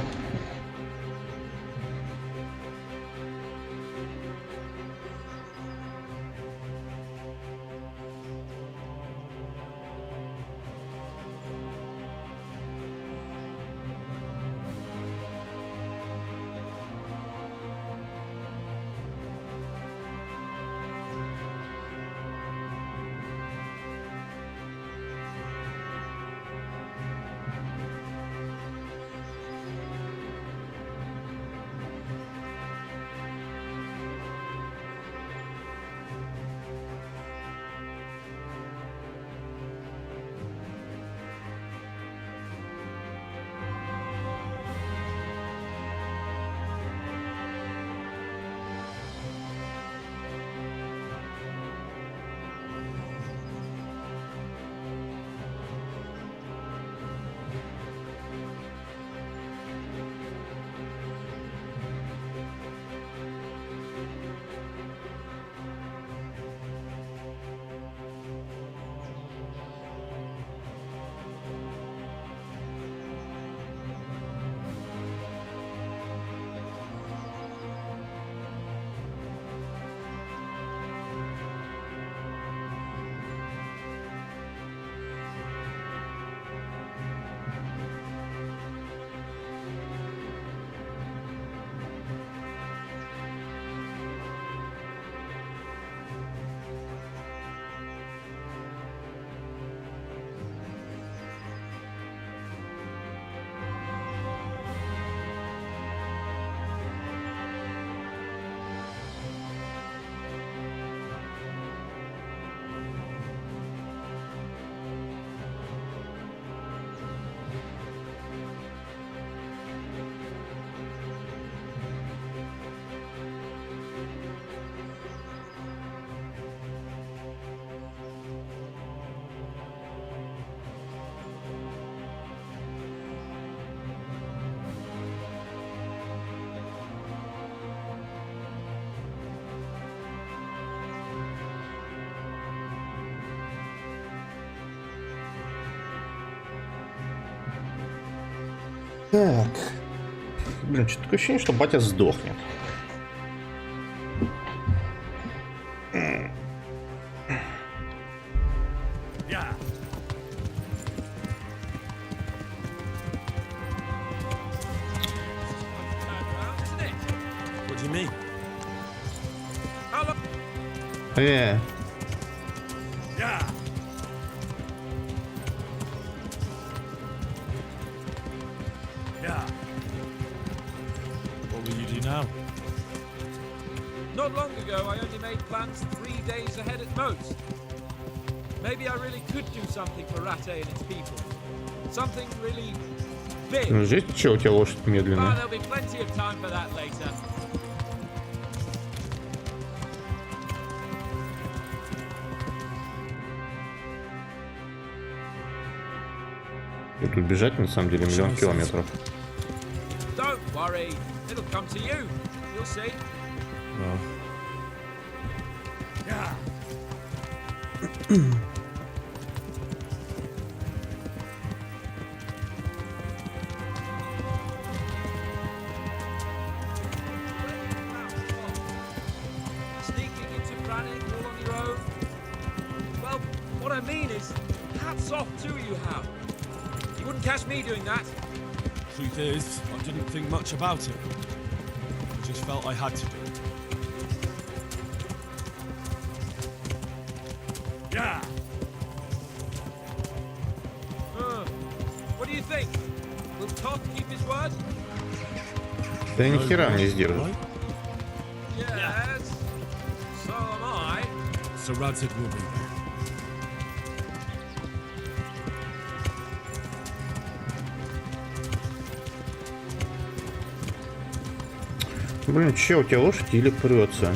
Так. Блин, что-то такое ощущение, что батя сдохнет. Yeah. What do you mean? Yeah. Yeah. What will you do now? Not long ago, I only made plans 3 days ahead at most. Maybe I really could do something for Rattay and its people. Something really big. Ну, здесь что, у тебя лошадь Ah, медленная? there'll be plenty of time for that later. И тут бежать, на самом деле, 1 000 000 километров. Don't worry, it'll come to you. You'll see. Well. Yeah. Sneaking into Brannick all on your own. Well, what I mean is, hats off to you, Hal. You wouldn't catch me doing that. Truth is, I didn't think much about it. I just felt I had to do it. Yeah. What do you think? Will Todd keep his word? Да ни хера не сдержит. Yes. So am I. So Radzig will be there. Блин, че, у тебя лошадь или прется?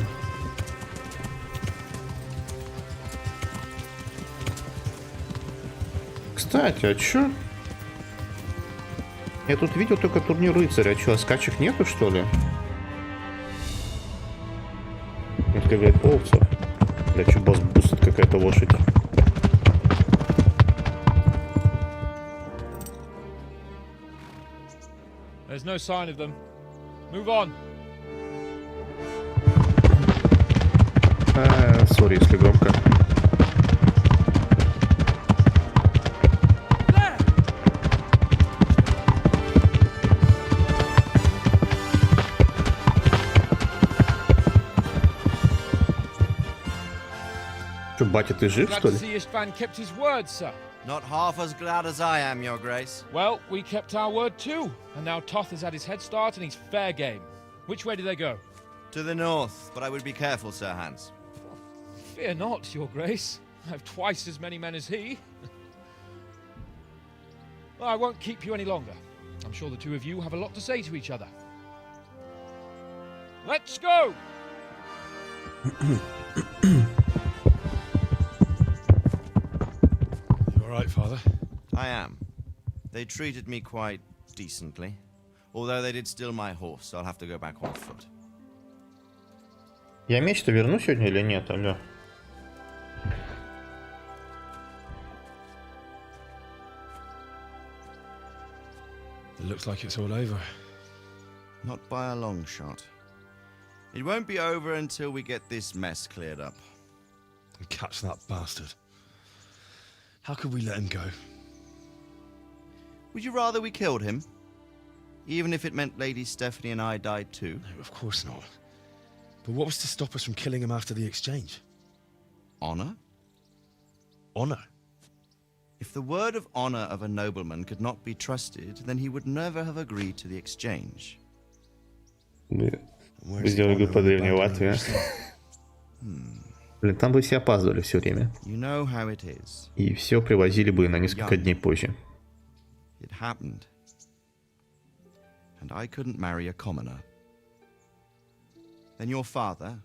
Кстати, а чё? Я тут видел только турнир рыцаря. А чё, а скачек нету, что ли? Вот как говорит Полцев. Бля, чё бас бустит какая-то лошадь? There's no sign of them. Move on. Сори, если громко. Что, батя, ты жив, Glad что to ли? see Istvan kept his word, sir. Not half as glad as I am, Your Grace. Well, we kept our word too. And now Toth has had his head start and he's fair game. Which way do they go? To the north, but I would be careful, Sir Hans. Fear not, Your Grace. I have twice as many men as he. Well, I won't keep you any longer. I'm sure the two of you have a lot to say to each other. Let's go! You alright, Father? I am. They treated me quite decently. Although they did steal my horse, so I'll have to go back on foot. Я меч-то верну сегодня или нет, алло? It looks like it's all over. Not by a long shot. It won't be over until we get this mess cleared up. And catch that bastard. How could we let him go? Would you rather we killed him? Even if it meant Lady Stephanie and I died too? No, of course not. But what was to stop us from killing him after the exchange? Honor? Honor? If the word of honor of a nobleman could not be trusted, then he would never have agreed to the exchange. Сделали бы по древней Латвии. Блин, там бы все опаздывали все время. You know how it is. И все привозили бы на несколько дней позже. It happened. And I couldn't marry a commoner. Then your father,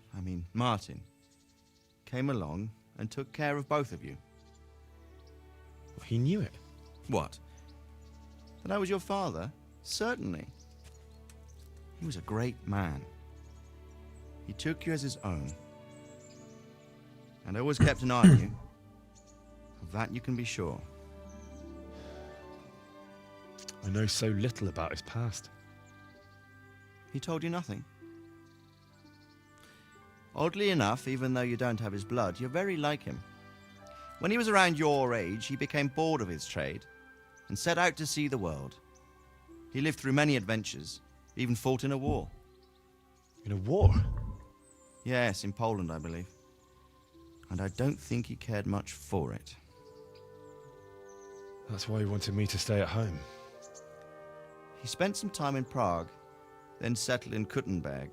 Martin, came along and took care of both of you. He knew it. What? That I was your father? Certainly. He was a great man. He took you as his own. And always kept an eye on you. Of that you can be sure. I know so little about his past. He told you nothing? Oddly enough, even though you don't have his blood, you're very like him. When he was around your age, he became bored of his trade and set out to see the world. He lived through many adventures, even fought in a war. In a war? Yes, in Poland, I believe. And I don't think he cared much for it. That's why he wanted me to stay at home. He spent some time in Prague, then settled in Kuttenberg.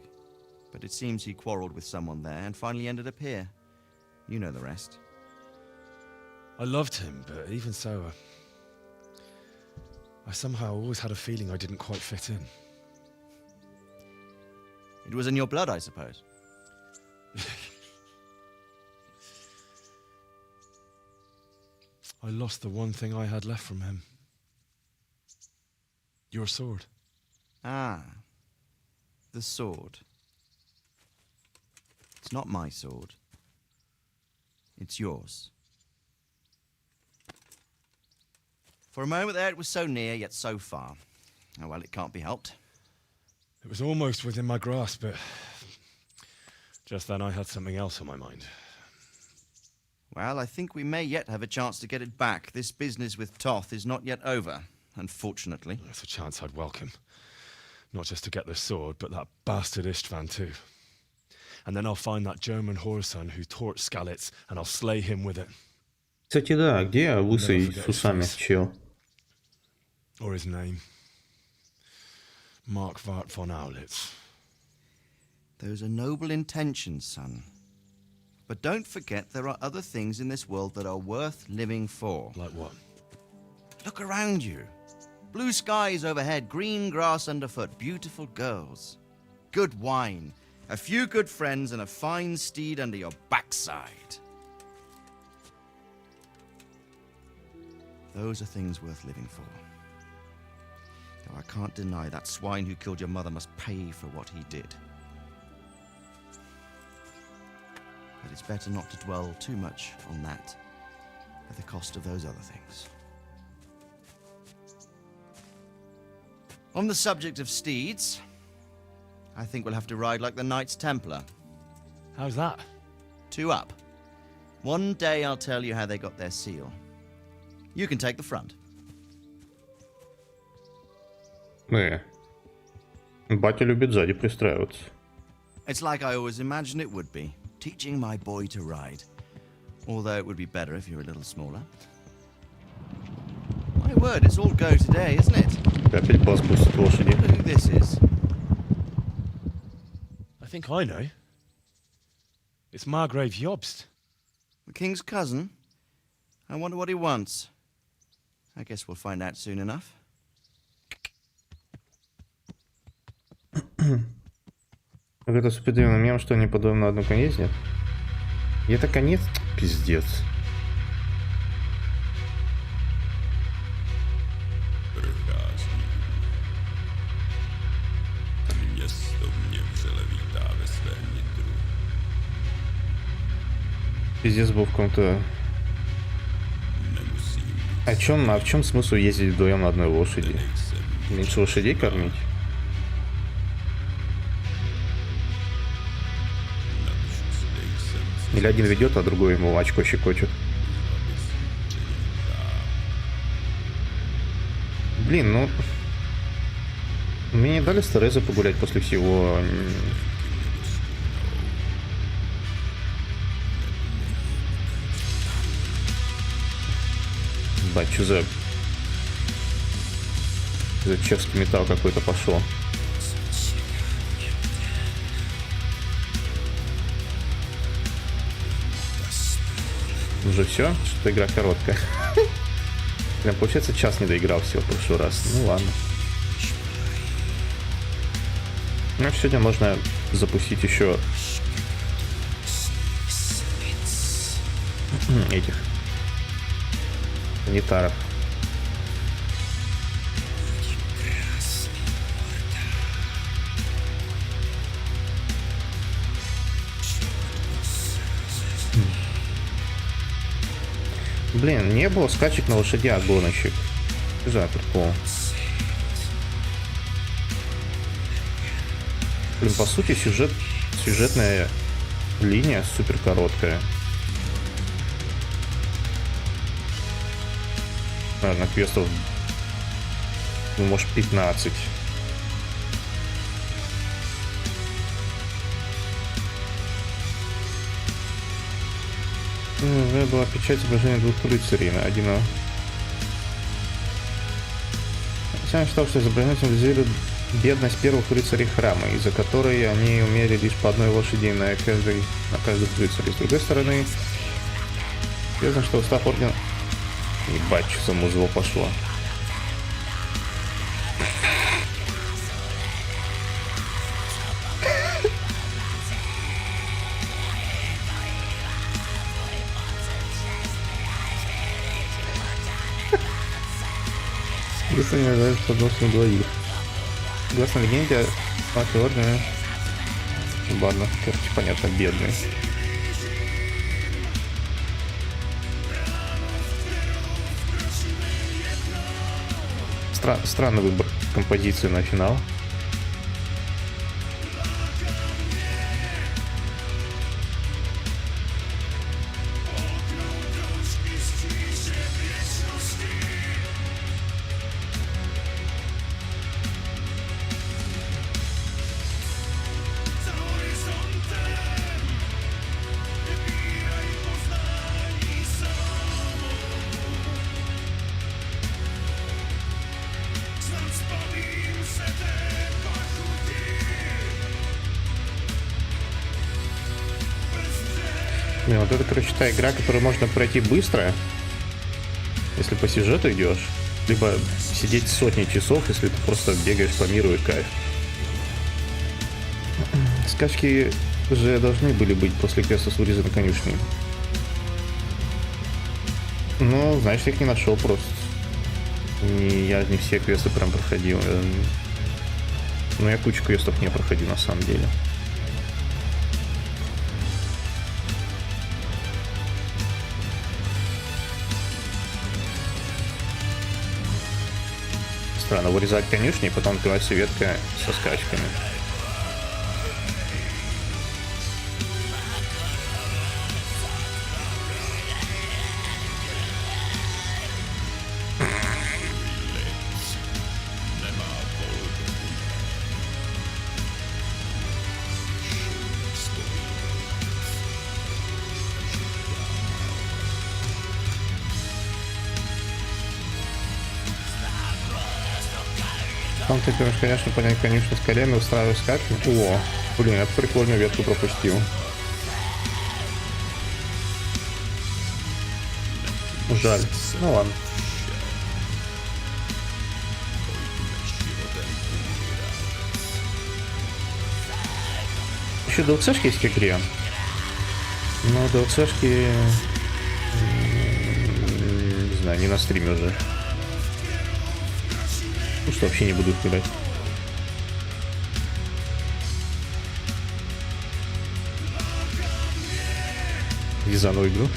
But it seems he quarreled with someone there and finally ended up here. You know the rest. I loved him, but even so, I somehow always had a feeling I didn't quite fit in. It was in your blood, I suppose. I lost the one thing I had left from him. Your sword. Ah. The sword. It's not my sword. It's yours. For a moment there, it was so near, yet so far. Oh, well, it can't be helped. It was almost within my grasp, but just then I had something else on my mind. Well, I think we may yet have a chance to get it back. This business with Toth is not yet over, unfortunately. That's a chance I'd welcome. Not just to get the sword, but that bastard Istvan too. And then I'll find that German whoreson who torched Skalitz, and I'll slay him with it. Кстати, да, где лысый с усами чел? Or his name. Mark Vart von Aulitz. Those are noble intentions, son. But don't forget there are other things in this world that are worth living for. Like what? Look around you. Blue skies overhead, green grass underfoot, beautiful girls. Good wine, a few good friends, and a fine steed under your backside. Those are things worth living for. Though I can't deny that swine who killed your mother must pay for what he did. But it's better not to dwell too much on that at the cost of those other things. On the subject of steeds, I think we'll have to ride like the Knights Templar. How's that? 2 up. One day I'll tell you how they got their seal. You can take the front. Батя любит сзади пристраиваться. It's like I always imagined it would be, teaching my boy to ride. Although it would be better if you were a little smaller. My word, it's all go today, isn't it? Опять бас пустит лошади. I wonder who this is. I think I know. It's Margrave Jobst. The king's cousin? I wonder what he wants. I guess we'll find out soon enough. Это супер мем, что они подобны на одном конец, нет? И это конец? Пиздец. Пиздец был в каком-то... А в чем смысл ездить вдвоем на одной лошади? Меньше лошадей кормить? Или один ведет, а другой ему очко щекочет. Блин, ну... Мне не дали с Терезой погулять после всего... Бать, что за чешский металл какой-то пошел. Уже все? Что-то игра короткая. Прям получается час не доиграл всего в прошлый раз. Ну ладно. Ну сегодня можно запустить еще этих санитаров. Блин, не было скачек на лошадях гоночек. Что за прикол? Блин, по сути, сюжетная линия супер короткая. Наверное, квестов, ну, может, 15. Уже была печать изображения двух рыцарей на один. Я считал, что изображение символизирует бедность первых рыцарей храма, из-за которой они умели лишь по одной лошади на каждых рыцарей. С другой стороны, известно, что устав ордена... Ебать, что за музло пошло. Если не знаю, что должен двоих. Согласно легенде, младший ордена... Ладно, короче, понятно, бедный. Странный выбор композиции на финал. Вот это, короче, та игра, которую можно пройти быстро, если по сюжету идешь, либо сидеть сотни часов, если ты просто бегаешь по миру и кайф. Скачки же должны были быть после квеста с вырезанной конюшней. Ну, значит, я их не нашел просто. Я не все квесты прям проходил. Но я кучу квестов не проходил на самом деле. Странно, вырезать конюшни и потом открывается ветка со скачками. Там ты можешь, конечно, понять конюшню с колями, устраивать скачки. О, блин, я прикольную ветку пропустил. Жаль. Ну ладно. Еще DLC-шки есть в игре. Но DLC-шки... Не знаю, не на стриме уже. Ну что, вообще не буду играть. Визану игру.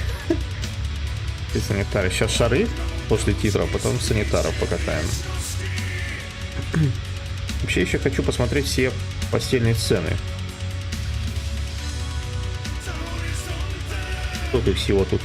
И санитары. Сейчас шары после титров, потом санитаров покатаем. Вообще еще хочу посмотреть все постельные сцены. Тут их всего тут.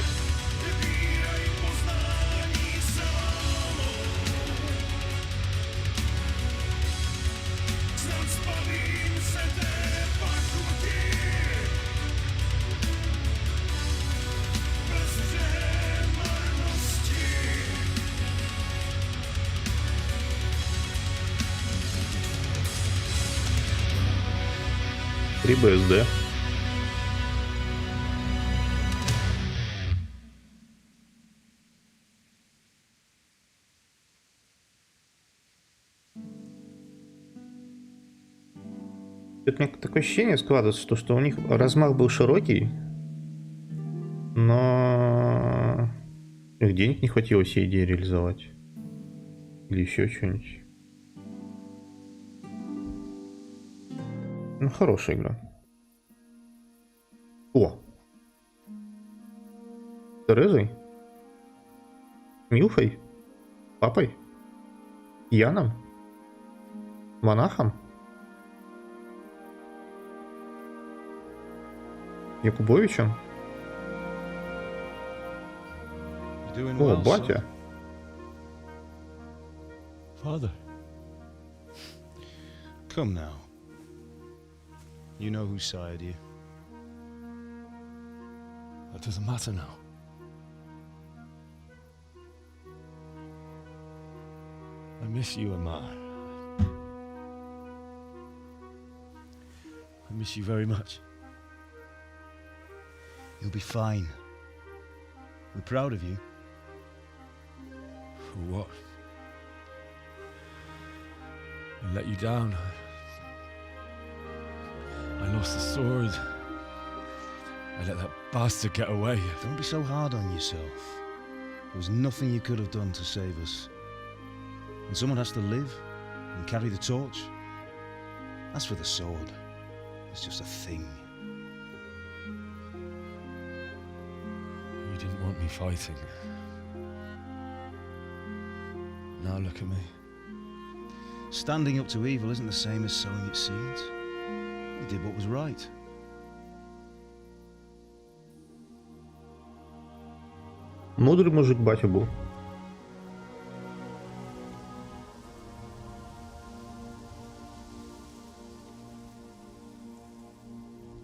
БСД. Это мне такое ощущение складывается, что у них размах был широкий, но их денег не хватило все идеи реализовать. Или еще что-нибудь. Ну, хорошая игра. О! Терезой? Милфой? Папой? Яном? Монахом? Якубовичем? О, батя. Father. Come now. You know who sired you. That doesn't matter now. I miss you, Amar. I miss you very much. You'll be fine. We're proud of you. For what? I let you down. I lost the sword. I let that bastard get away. Don't be so hard on yourself. There was nothing you could have done to save us. And someone has to live and carry the torch. As for the sword, it's just a thing. You didn't want me fighting. Now look at me. Standing up to evil isn't the same as sowing its seeds. You did what was right. Мудрый мужик батя был.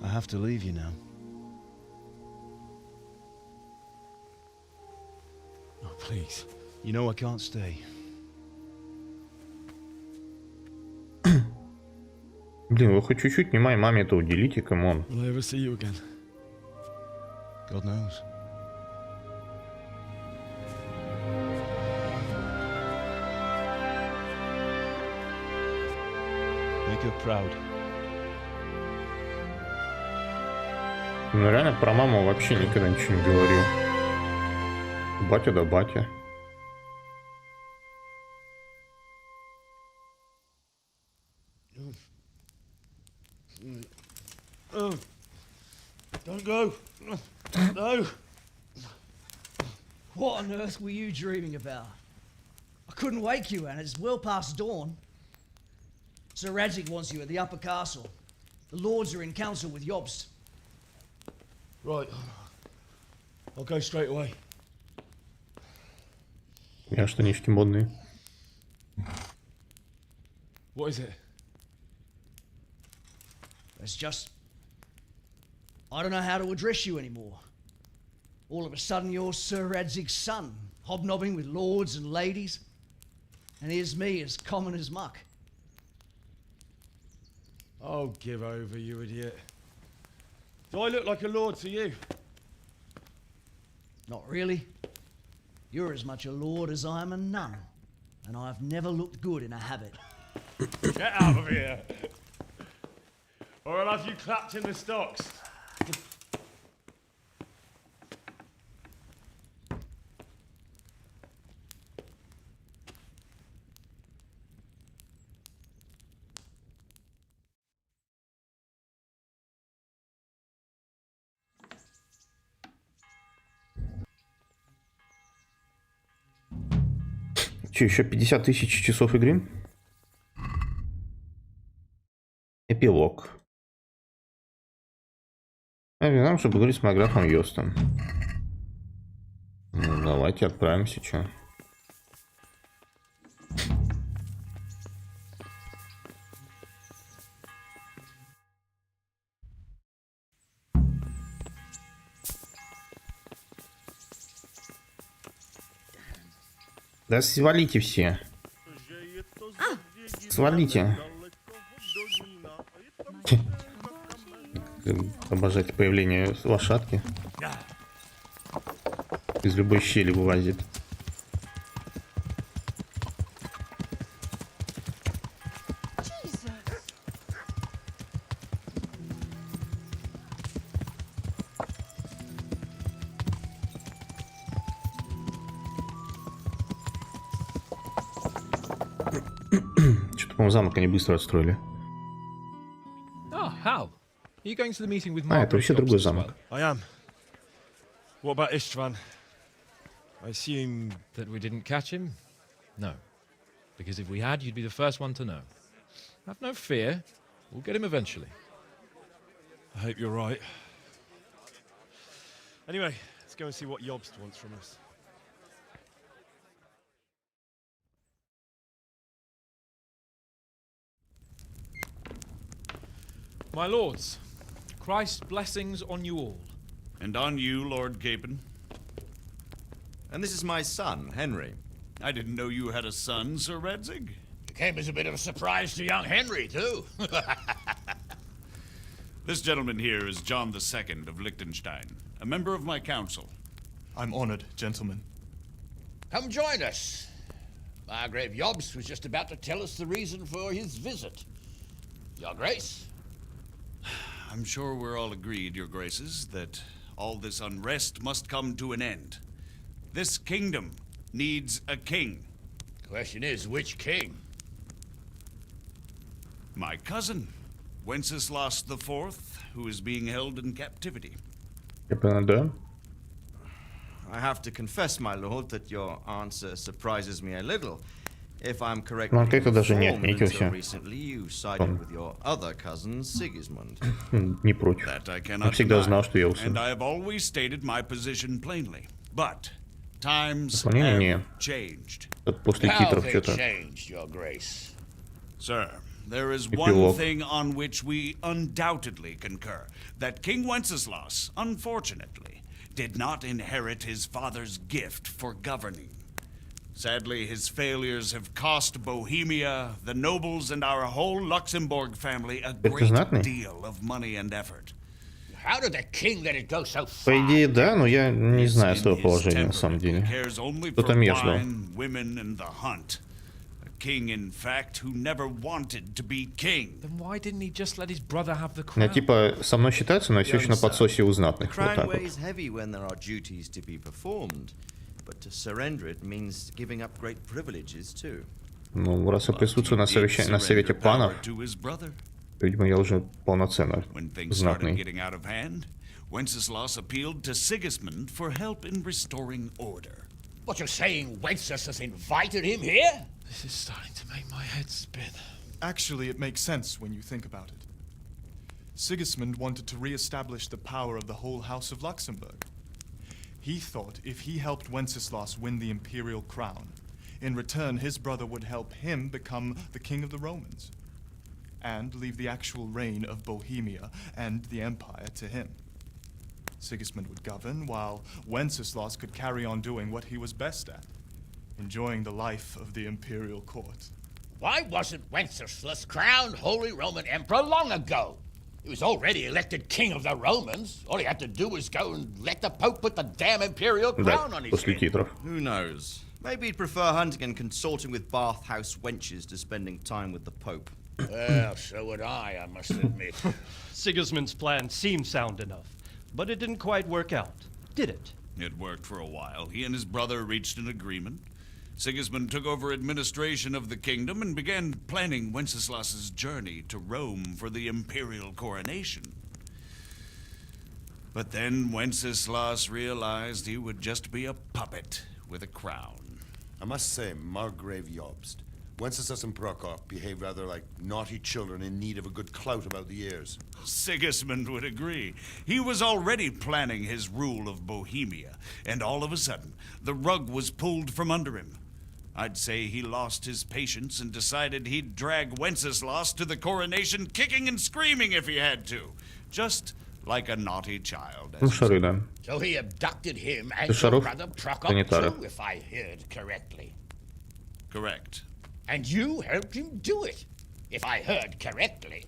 I have to leave you now. Oh, please. You know I can't stay. Блин, вы хоть чуть-чуть внимания маме это уделите, камон. Will I ever see you again? God knows. Make her proud. Ну реально про маму вообще никогда ничего не говорил. Батя да батя. Oh, don't go. No. What on earth were you dreaming about? I couldn't wake you, and it's well past dawn. Sir Radzig wants you at the upper castle. The lords are in council with Jobst. Right. I'll go straight away. У меня штанишки модные. What is it? It's just... I don't know how to address you anymore. All of a sudden you're Sir Radzig's son, hobnobbing with lords and ladies. And here's me, as common as muck. Oh, give over, you idiot. Do I look like a lord to you? Not really. You're as much a lord as I am a nun. And I've never looked good in a habit. Get out of here! Or I'll have you clapped in the stocks. Че, еще 50 тысяч часов игры? Эпилог. Нам, чтобы говорить с Маграфом Йостом. Ну, давайте отправимся, че. Да свалите все. Свалите. Обожать появление лошадки. Из любой щели вылазит. Что-то, по-моему, замок они быстро отстроили. Oh, Hal. Are you going to the meeting with А, это вообще другой замок. I am. What about Istvan? I assume that we didn't catch him? No. Because if we had, you'd be the first one to know. Have no fear. We'll get him eventually. I hope you're right. Anyway, let's go and see what Jobst wants from us. My lords, Christ's blessings on you all. And on you, Lord Capon. And this is my son, Henry. I didn't know you had a son, Sir Redzig. It came as a bit of a surprise to young Henry, too. This gentleman here is John II of Liechtenstein, a member of my council. I'm honored, gentlemen. Come join us. Margrave Jobst was just about to tell us the reason for his visit. Your Grace? I'm sure we're all agreed, Your Graces, that all this unrest must come to an end. This kingdom needs a king. Question is, which king? My cousin, Wenceslas IV, who is being held in captivity. Да. I have to confess, my lord, that your answer surprises me a little. If I'm correct, Ну, как-то даже не until отметился. recently you sided with your other cousin, Sigismund. Не против. That I Он cannot всегда deny, знал, что я and усын. I have always stated my position plainly. But times Дополнение не. have changed. Тут после How титров they что-то. changed, Your Grace? Sir, there is Эпилог. one thing on which we undoubtedly concur. That King Wenceslas, unfortunately, did not inherit his father's gift for governing. Sadly, his failures have cost Bohemia, the nobles, and our whole Luxembourg family a great знатный? deal of money and effort. How did the king let it go so По far? идее, да, но я не знаю своего His положения на самом temperament, деле. he cares only Что-то for между. wine, women, and the hunt. A king, in fact, who never wanted to be king. Then why didn't he just let his brother have the Я crown? типа со мной считаются, но я все еще на подсосе у The знатных. Вот crown так вот. weighs heavy when there are duties to be performed, but to surrender it means giving up great privileges too. Ну, раз я присутствую на совете панов, To his brother. видимо, я уже полноценно When things started знатный. getting out of hand, Wenceslas appealed to Sigismund for help in restoring order. What you're saying, Wenceslas has invited him here? This is starting to make my head spin. Actually, it makes sense when you think about it. Sigismund wanted to re-establish the power of the whole House of Luxembourg. He thought if he helped Wenceslas win the imperial crown, in return his brother would help him become the king of the Romans, and leave the actual reign of Bohemia and the empire to him. Sigismund would govern, while Wenceslas could carry on doing what he was best at, enjoying the life of the imperial court. Why wasn't Wenceslas crowned Holy Roman Emperor long ago? He was already elected king of the Romans. All he had to do was go and let the Pope put the damn imperial crown on his после head. титров. Who knows? Maybe he'd prefer hunting and consorting with bathhouse wenches to spending time with the Pope. Well, so would I must admit. Sigismund's plan seemed sound enough, but it didn't quite work out, did it? It worked for a while. He and his brother reached an agreement. Sigismund took over administration of the kingdom and began planning Wenceslas's journey to Rome for the imperial coronation. But then Wenceslas realized he would just be a puppet with a crown. I must say, Margrave Jobst, Wenceslas and Prokop behave rather like naughty children in need of a good clout about the ears. Sigismund would agree. He was already planning his rule of Bohemia, and all of a sudden, the rug was pulled from under him. I'd say he lost his patience and decided he'd drag Wenceslas to the coronation kicking and screaming if he had to. Just like a naughty child. Ну, шары, да. So he abducted him Ты and your шаров brother Prokop санитара. too, if I heard correctly. Correct. And you helped him do it, if I heard correctly.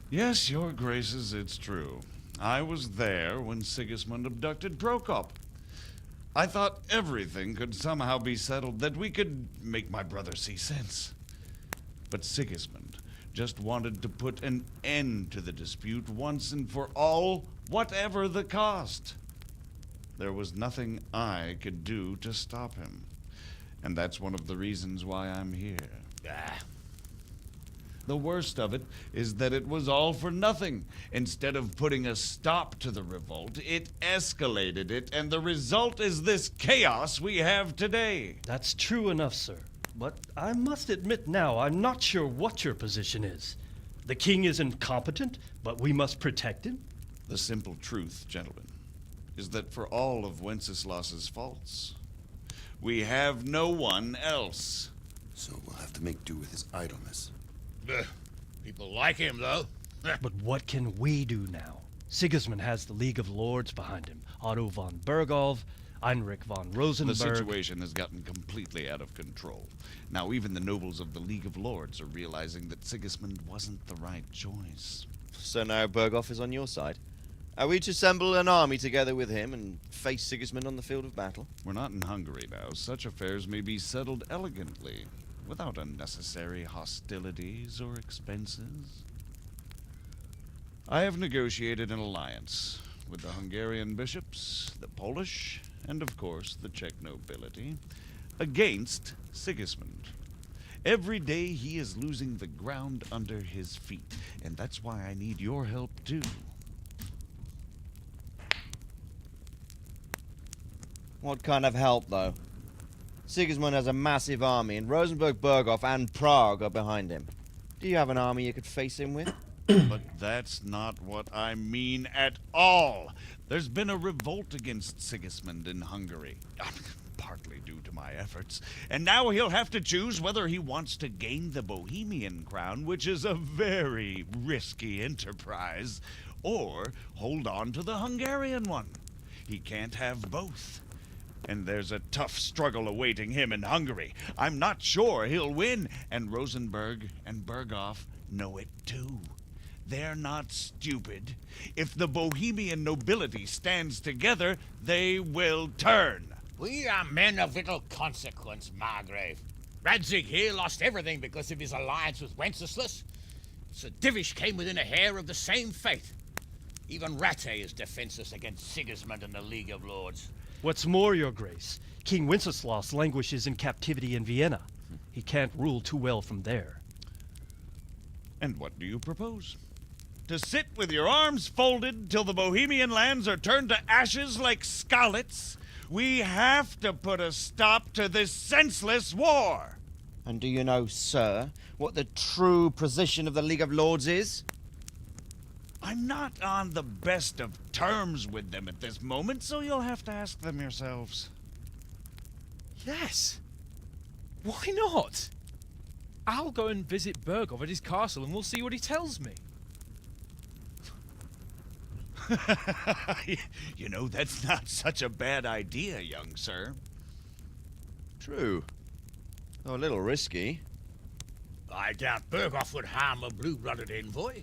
Yes, your graces, it's true. I was there when Sigismund abducted Prokop. I thought everything could somehow be settled, that we could make my brother see sense. But Sigismund just wanted to put an end to the dispute once and for all, whatever the cost. There was nothing I could do to stop him. And that's one of the reasons why I'm here. The worst of it is that it was all for nothing. Instead of putting a stop to the revolt, it escalated it, and the result is this chaos we have today. That's true enough, sir. But I must admit now, I'm not sure what your position is. The king is incompetent, but we must protect him? The simple truth, gentlemen, is that for all of Wenceslas's faults, we have no one else. So we'll have to make do with his idleness. People like him, though. But what can we do now? Sigismund has the League of Lords behind him. Otto von Berghoff, Heinrich von Rosenberg. The situation has gotten completely out of control. Now even the nobles of the League of Lords are realizing that Sigismund wasn't the right choice. So now Berghoff is on your side? Are we to assemble an army together with him and face Sigismund on the field of battle? We're not in Hungary now. Such affairs may be settled elegantly, without unnecessary hostilities or expenses. I have negotiated an alliance with the Hungarian bishops, the Polish, and of course the Czech nobility, against Sigismund. Every day he is losing the ground under his feet, and that's why I need your help too. What kind of help, though? Sigismund has a massive army, and Rosenberg, Berghoff, and Prague are behind him. Do you have an army you could face him with? But that's not what I mean at all. There's been a revolt against Sigismund in Hungary, partly due to my efforts, and now he'll have to choose whether he wants to gain the Bohemian crown, which is a very risky enterprise, or hold on to the Hungarian one. He can't have both. And there's a tough struggle awaiting him in Hungary. I'm not sure he'll win, and Rosenberg and Berghoff know it too. They're not stupid. If the Bohemian nobility stands together, they will turn. We are men of little consequence, Margrave. Radzig here lost everything because of his alliance with Wenceslas. Sir Divish came within a hair of the same fate. Even Rattay is defenseless against Sigismund and the League of Lords. What's more, Your Grace, King Wenceslas languishes in captivity in Vienna. He can't rule too well from there. And what do you propose? To sit with your arms folded till the Bohemian lands are turned to ashes like scarlets? We have to put a stop to this senseless war! And do you know, sir, what the true position of the League of Lords is? I'm not on the best of terms with them at this moment, so you'll have to ask them yourselves. Yes. Why not? I'll go and visit Berghoff at his castle and we'll see what he tells me. You know, that's not such a bad idea, young sir. True. Though a little risky. I doubt Berghoff would harm a blue-blooded envoy.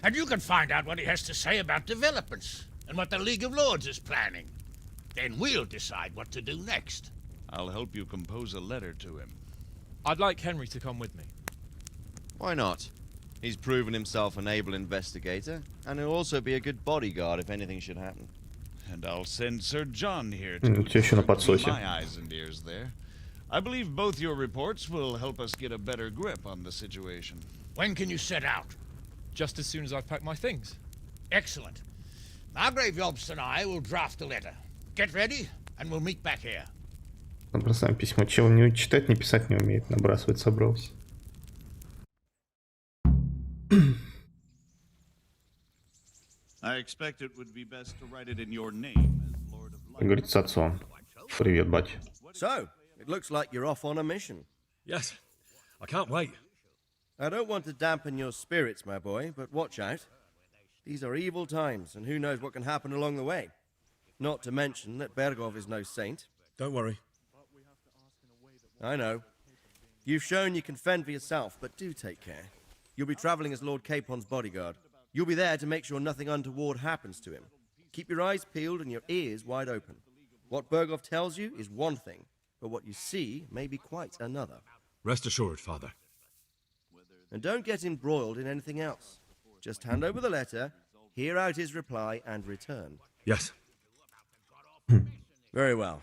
And you can find out what he has to say about developments and what the League of Lords is planning. Then we'll decide what to do next. I'll help you compose a letter to him. I'd like Henry to come with me. Why not? He's proven himself an able investigator, and he'll also be a good bodyguard if anything should happen. And I'll send Sir John here to Все еще на be подсосе. my eyes and ears there. I believe both your reports will help us get a better grip on the situation. When can you set out? Just as soon as I've packed my things. Excellent. Margrave Jobst and I will draft the letter. Get ready, and we'll meet back here. Набросаем письмо. Чел не читать, не писать не умеет. Набрасывать собрался. I expect it would be best to write it in your name as Lord of Light. Говорит с отцом. Привет, батя. So, it looks like you're off on a mission. Yes, I can't wait. I don't want to dampen your spirits, my boy, but watch out. These are evil times, and who knows what can happen along the way. Not to mention that Berghoff is no saint. Don't worry. I know. You've shown you can fend for yourself, but do take care. You'll be traveling as Lord Capon's bodyguard. You'll be there to make sure nothing untoward happens to him. Keep your eyes peeled and your ears wide open. What Berghoff tells you is one thing, but what you see may be quite another. Rest assured, Father. And don't get embroiled in anything else. Just hand over the letter, hear out his reply, and return. Yes. Very well.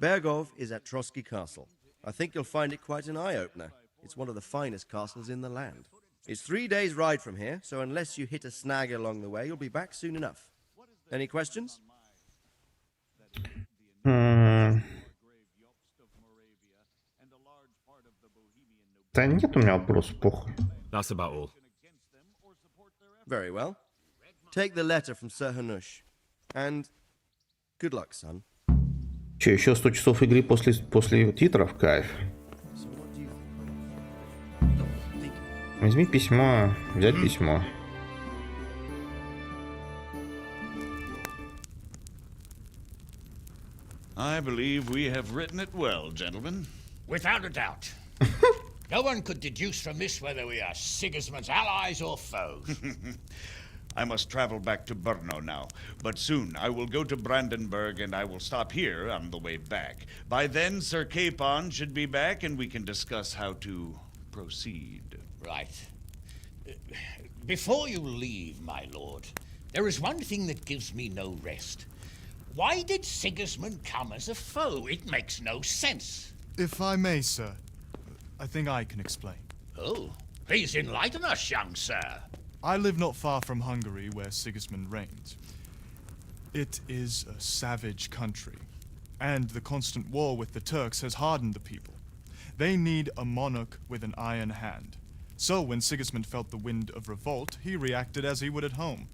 Berghoff is at Trotsky Castle. I think you'll find it quite an eye-opener. It's one of the finest castles in the land. It's 3 days' ride from here, so unless you hit a snag along the way, you'll be back soon enough. Any questions? Да нет у меня вопросов, похуй. That's about all. Very well. Take the letter from Sir Hanush. And Good luck, son. Че, еще 100 часов игры после титров? Кайф. Возьми письмо. Взять письмо. I believe we have written it well, gentlemen. Without a doubt. No one could deduce from this whether we are Sigismund's allies or foes. I must travel back to Brno now, but soon I will go to Brandenburg and I will stop here on the way back. By then, Sir Capon should be back and we can discuss how to proceed. Right. Before you leave, my lord, there is one thing that gives me no rest. Why did Sigismund come as a foe? It makes no sense. If I may, sir, I think I can explain. Oh, please enlighten us, young sir. I live not far from Hungary, where Sigismund reigns. It is a savage country, and the constant war with the Turks has hardened the people. They need a monarch with an iron hand. So when Sigismund felt the wind of revolt, he reacted as he would at home.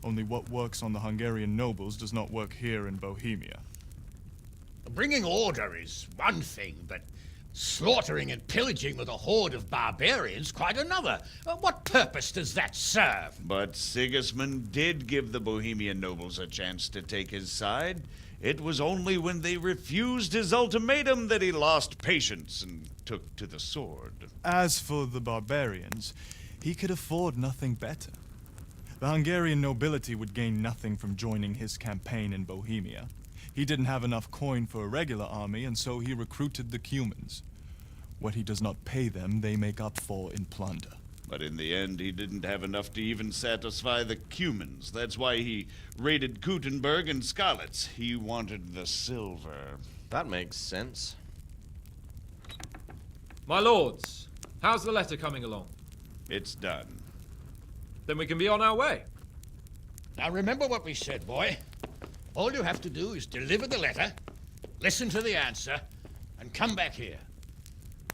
Only what works on the Hungarian nobles does not work here in Bohemia. Bringing order is one thing, but slaughtering and pillaging with a horde of barbarians quite another. What purpose does that serve? But Sigismund did give the Bohemian nobles a chance to take his side. It was only when they refused his ultimatum that he lost patience and took to the sword. As for the barbarians, he could afford nothing better. The Hungarian nobility would gain nothing from joining his campaign in Bohemia. He didn't have enough coin for a regular army, and so he recruited the Cumans. What he does not pay them, they make up for in plunder. But in the end, he didn't have enough to even satisfy the Cumans. That's why he raided Kuttenberg and Skalitz. He wanted the silver. That makes sense. My lords, how's the letter coming along? It's done. Then we can be on our way. Now remember what we said, boy. All you have to do is deliver the letter, listen to the answer, and come back here.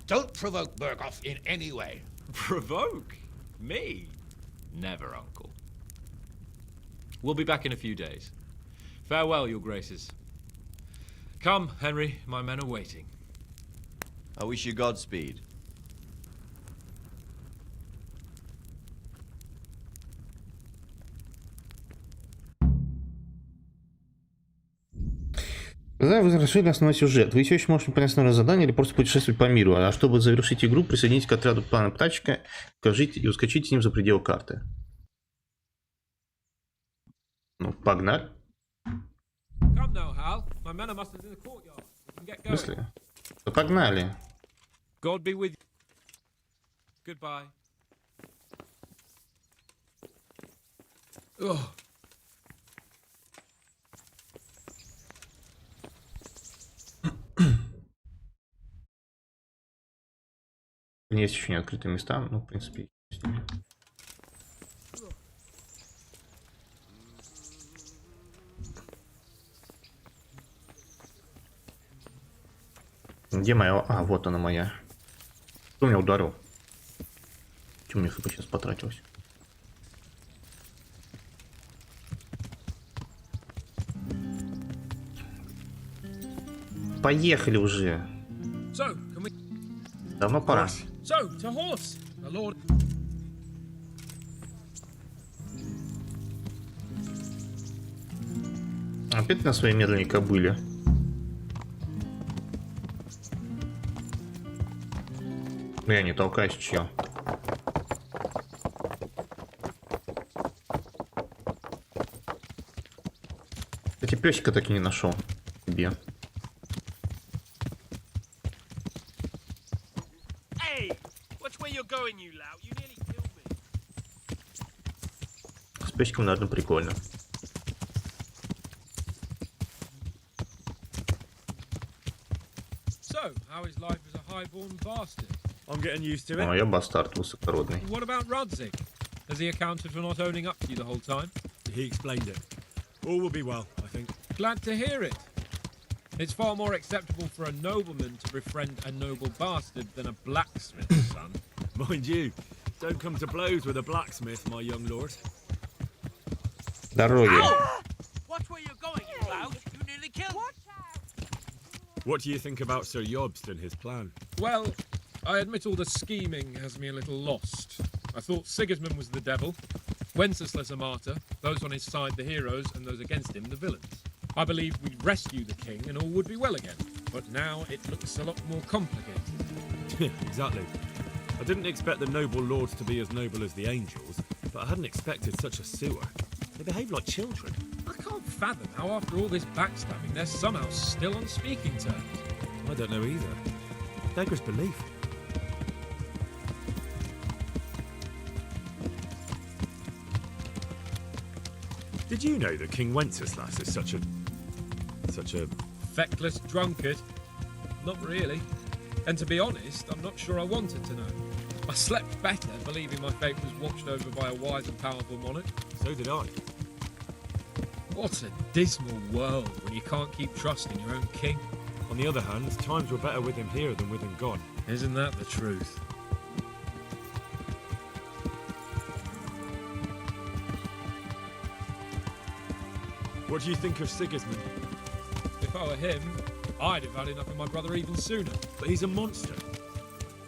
Don't provoke Berghoff in any way. Provoke? Me? Never, Uncle. We'll be back in a few days. Farewell, your graces. Come, Henry, my men are waiting. I wish you Godspeed. Да, вы завершили основной сюжет. Вы все еще можете понять основное задание или просто путешествовать по миру. А чтобы завершить игру, присоединитесь к отряду плана птачка, укажите и ускочите с ним за пределы карты. Ну, погнали. В смысле? Да погнали. God be with you. Goodbye. Ugh. Есть еще не открытые места, ну, в принципе, с ними. Где моя? А, вот она моя. Кто меня ударил? Чем мне хп сейчас потратилось? Поехали уже. Давно пора. So, to horse, the lord. Опять на своей медленной кобыле. Я не толкаюсь, чё. Кстати, песика так и не нашел. Тебе. С песиком, наверное, прикольно. So, how is life as a highborn bastard? I'm getting used to it. А я бастард высокородный. What about Radzig? Has he accounted for not owning up to you the whole time? He explained it. All will be well, I think. Glad to hear it. It's far more acceptable for a nobleman to befriend a noble bastard than a blacksmith's son. Mind you, don't come to blows with a blacksmith, my young lord. Дороги. Watch where you're going, you lout. You What do you think about Sir Jobst and his plan? Well, I admit all the scheming has me a little lost. I thought Sigismund was the devil, Wenceslas a martyr, those on his side the heroes, and those against him the villains. I believed we'd rescue the king and all would be well again, but now it looks a lot more complicated. Exactly. I didn't expect the noble lords to be as noble as the angels, but I hadn't expected such a sewer. They behave like children. I can't fathom how after all this backstabbing they're somehow still on speaking terms. I don't know either. Beggars belief. Did you know that King Wenceslas is such a... Feckless drunkard? Not really. And to be honest, I'm not sure I wanted to know. I slept better believing my fate was watched over by a wise and powerful monarch. So did I. What a dismal world when you can't keep trusting your own king. On the other hand, times were better with him here than with him gone. Isn't that the truth? What do you think of Sigismund? If I were him, I'd have had enough of my brother even sooner. But he's a monster.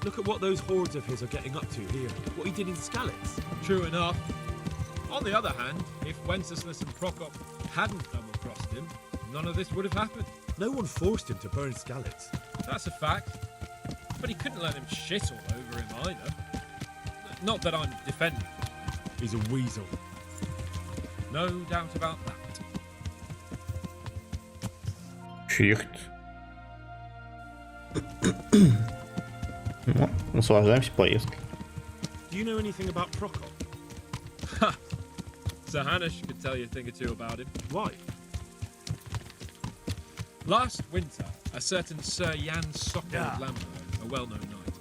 Look at what those hordes of his are getting up to here. What he did in Skalitz. True enough. On the other hand, if Wenceslas and Prokop hadn't come across him, none of this would have happened. No one forced him to burn Skalitz. That's a fact. But he couldn't let him shit all over him either. Not that I'm defending him. He's a weasel. No doubt about that. Shift. Ну, наслаждаемся поездкой. Do you know anything about Prokop? Ha! Sir Hanush could tell you a thing or two about him. Why? Last winter, a certain Sir Jan Sokol of Lamberg, a well-known knight,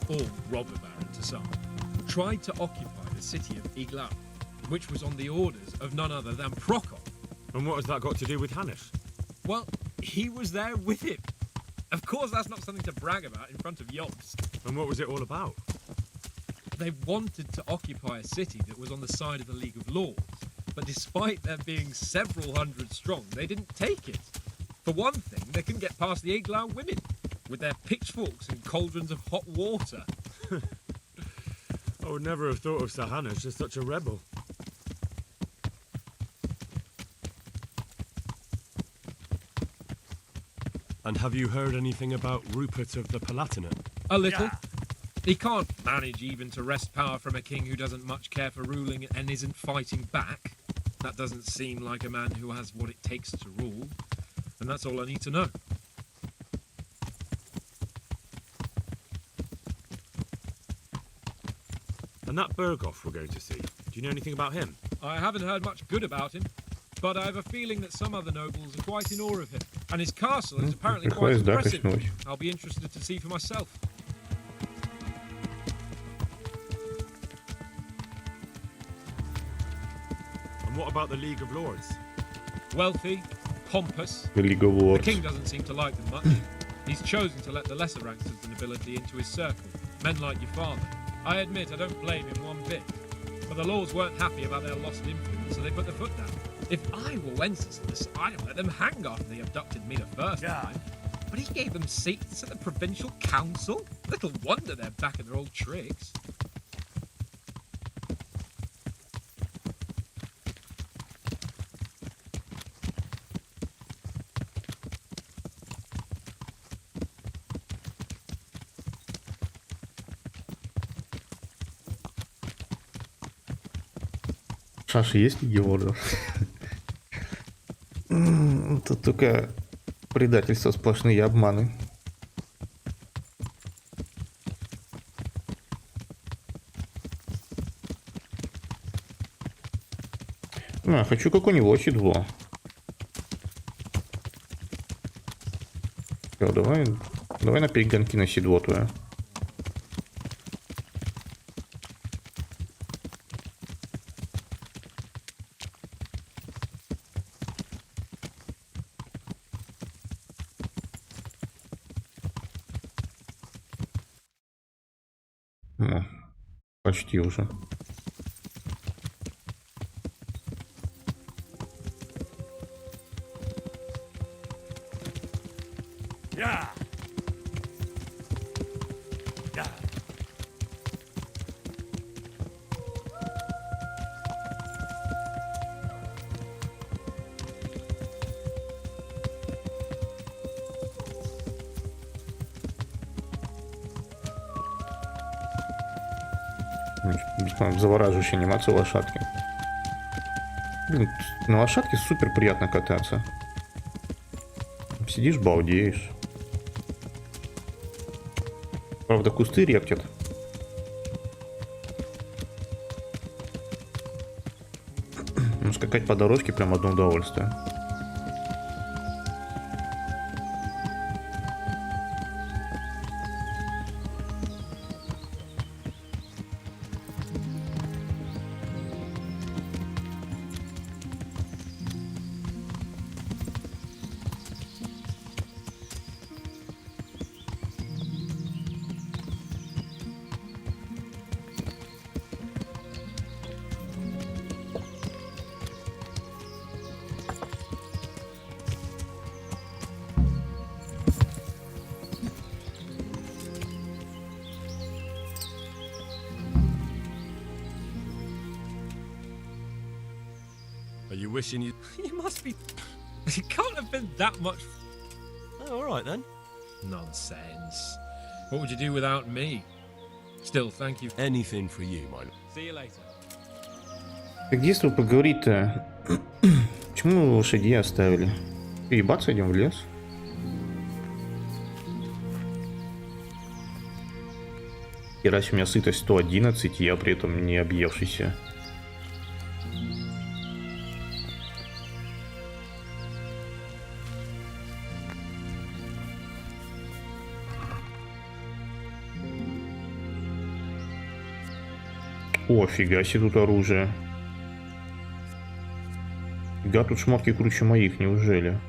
or robber baron to some, tried to occupy the city of Iglau, which was on the orders of none other than Prokop. And what has that got to do with Hanush? Well, he was there with him. Of course, that's not something to brag about in front of Jobst. And what was it all about? They wanted to occupy a city that was on the side of the League of Lords, but despite there being several hundred strong, they didn't take it. For one thing, they couldn't get past the Iglau women, with their pitchforks and cauldrons of hot water. I would never have thought of Sir Hanush as such a rebel. And have you heard anything about Rupert of the Palatinate? A little. He can't manage even to wrest power from a king who doesn't much care for ruling and isn't fighting back. That doesn't seem like a man who has what it takes to rule. And that's all I need to know. And that Berghoff we're going to see, do you know anything about him? I haven't heard much good about him, but I have a feeling that some other nobles are quite in awe of him. And his castle is apparently quite impressive. I'll be interested to see for myself. And what about the League of Lords? Wealthy, pompous. The League of Lords. The king doesn't seem to like them much. He's chosen to let the lesser ranks of the nobility into his circle, men like your father. I admit I don't blame him one bit. But the lords weren't happy about their lost influence, so they put their foot down. If I were Wenceslas, I'd have let them hang after they abducted me the first time. But he gave them seats at the provincial council. Little wonder they're back in their old tricks. Саша, есть ли Георгиев? Тут только предательство, сплошные обманы. Хочу какое-нибудь седло. Всё, давай на перегонки на седло твое. Почти уже. Yeah. Yeah. Завораживающая анимация лошадки. Блин, на лошадке супер приятно кататься. Сидишь, балдеешь. Правда, кусты рептят. Но скакать по дорожке прям одно удовольствие. Are you wishing you... You must be... It can't have been that much... Oh, all right then. Nonsense. What would you do without me? Still, thank you. Anything for you, my lord. See you later. Так где с тобой поговорить-то? Почему мы лошадей оставили? Ебаться идем в лес? И раз у меня сытость 111, я при этом не объевшийся. О, фига себе тут оружие. Фига, тут шмотки круче моих, неужели?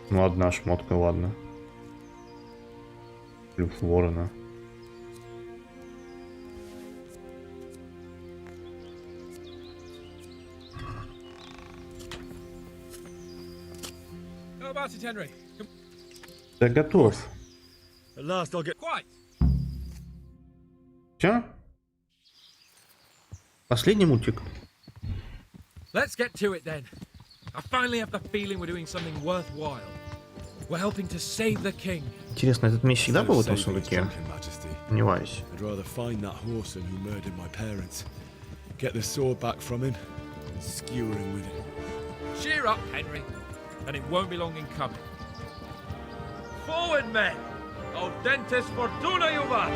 Ну, одна шмотка, ладно. Клюв ворона. How about it, Henry? Да готов. At last I'll get... Quite. Все? Последний мультик. Let's get to it then. I finally have the feeling we're doing something worthwhile. We're helping to save the king. Интересно, этот меч всегда был в этом сундуке? Сомневаюсь. I'd rather find that horseman who murdered my parents, get the sword back from him, and skewer him with it. Cheer up, Henry. And it won't be long in coming. Forward, men! Audentes fortuna juvat!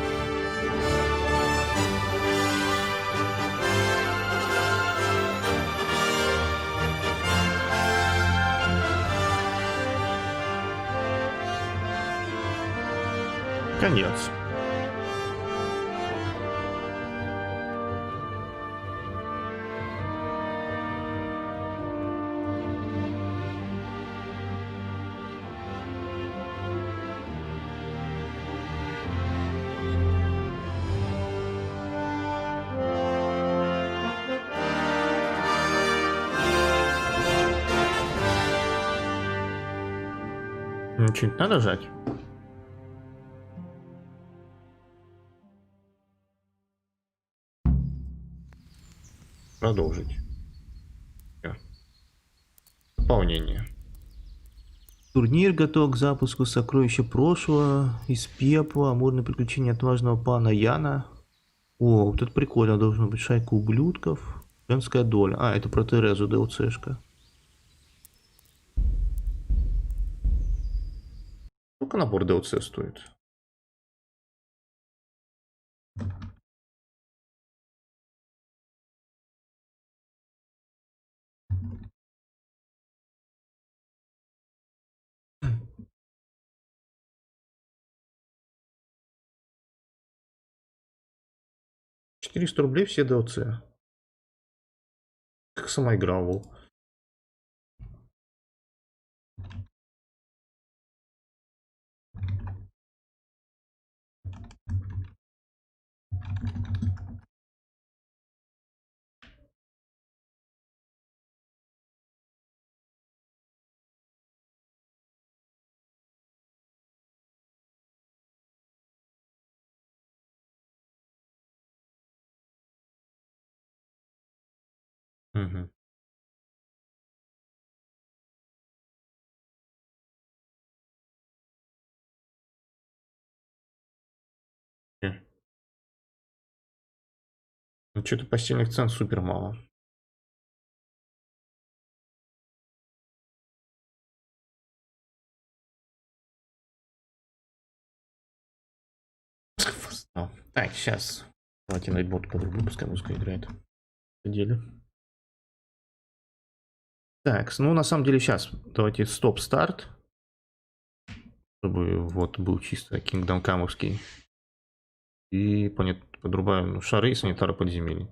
Конец. Что-нибудь надо жать? Продолжить. Всё. Дополнение. Турнир готов к запуску сокровища прошлого из пепла. Амурное приключение отважного пана Яна. О, вот это прикольно. Должно быть шайка ублюдков. Женская доля. А, это про Терезу ДЛЦшка. Сколько набор ДЛЦ стоит? $400 все ДЛЦ. Как сама игра, лол. Угу. Ну, что-то постельных цен супер мало. Так, сейчас. Давайте найтбот по-другому, пускай музыка играет. На деле. Так, ну на самом деле сейчас давайте стоп-старт. Чтобы вот был чисто Kingdom Камовский. И подрубаем шары и санитары подземелий.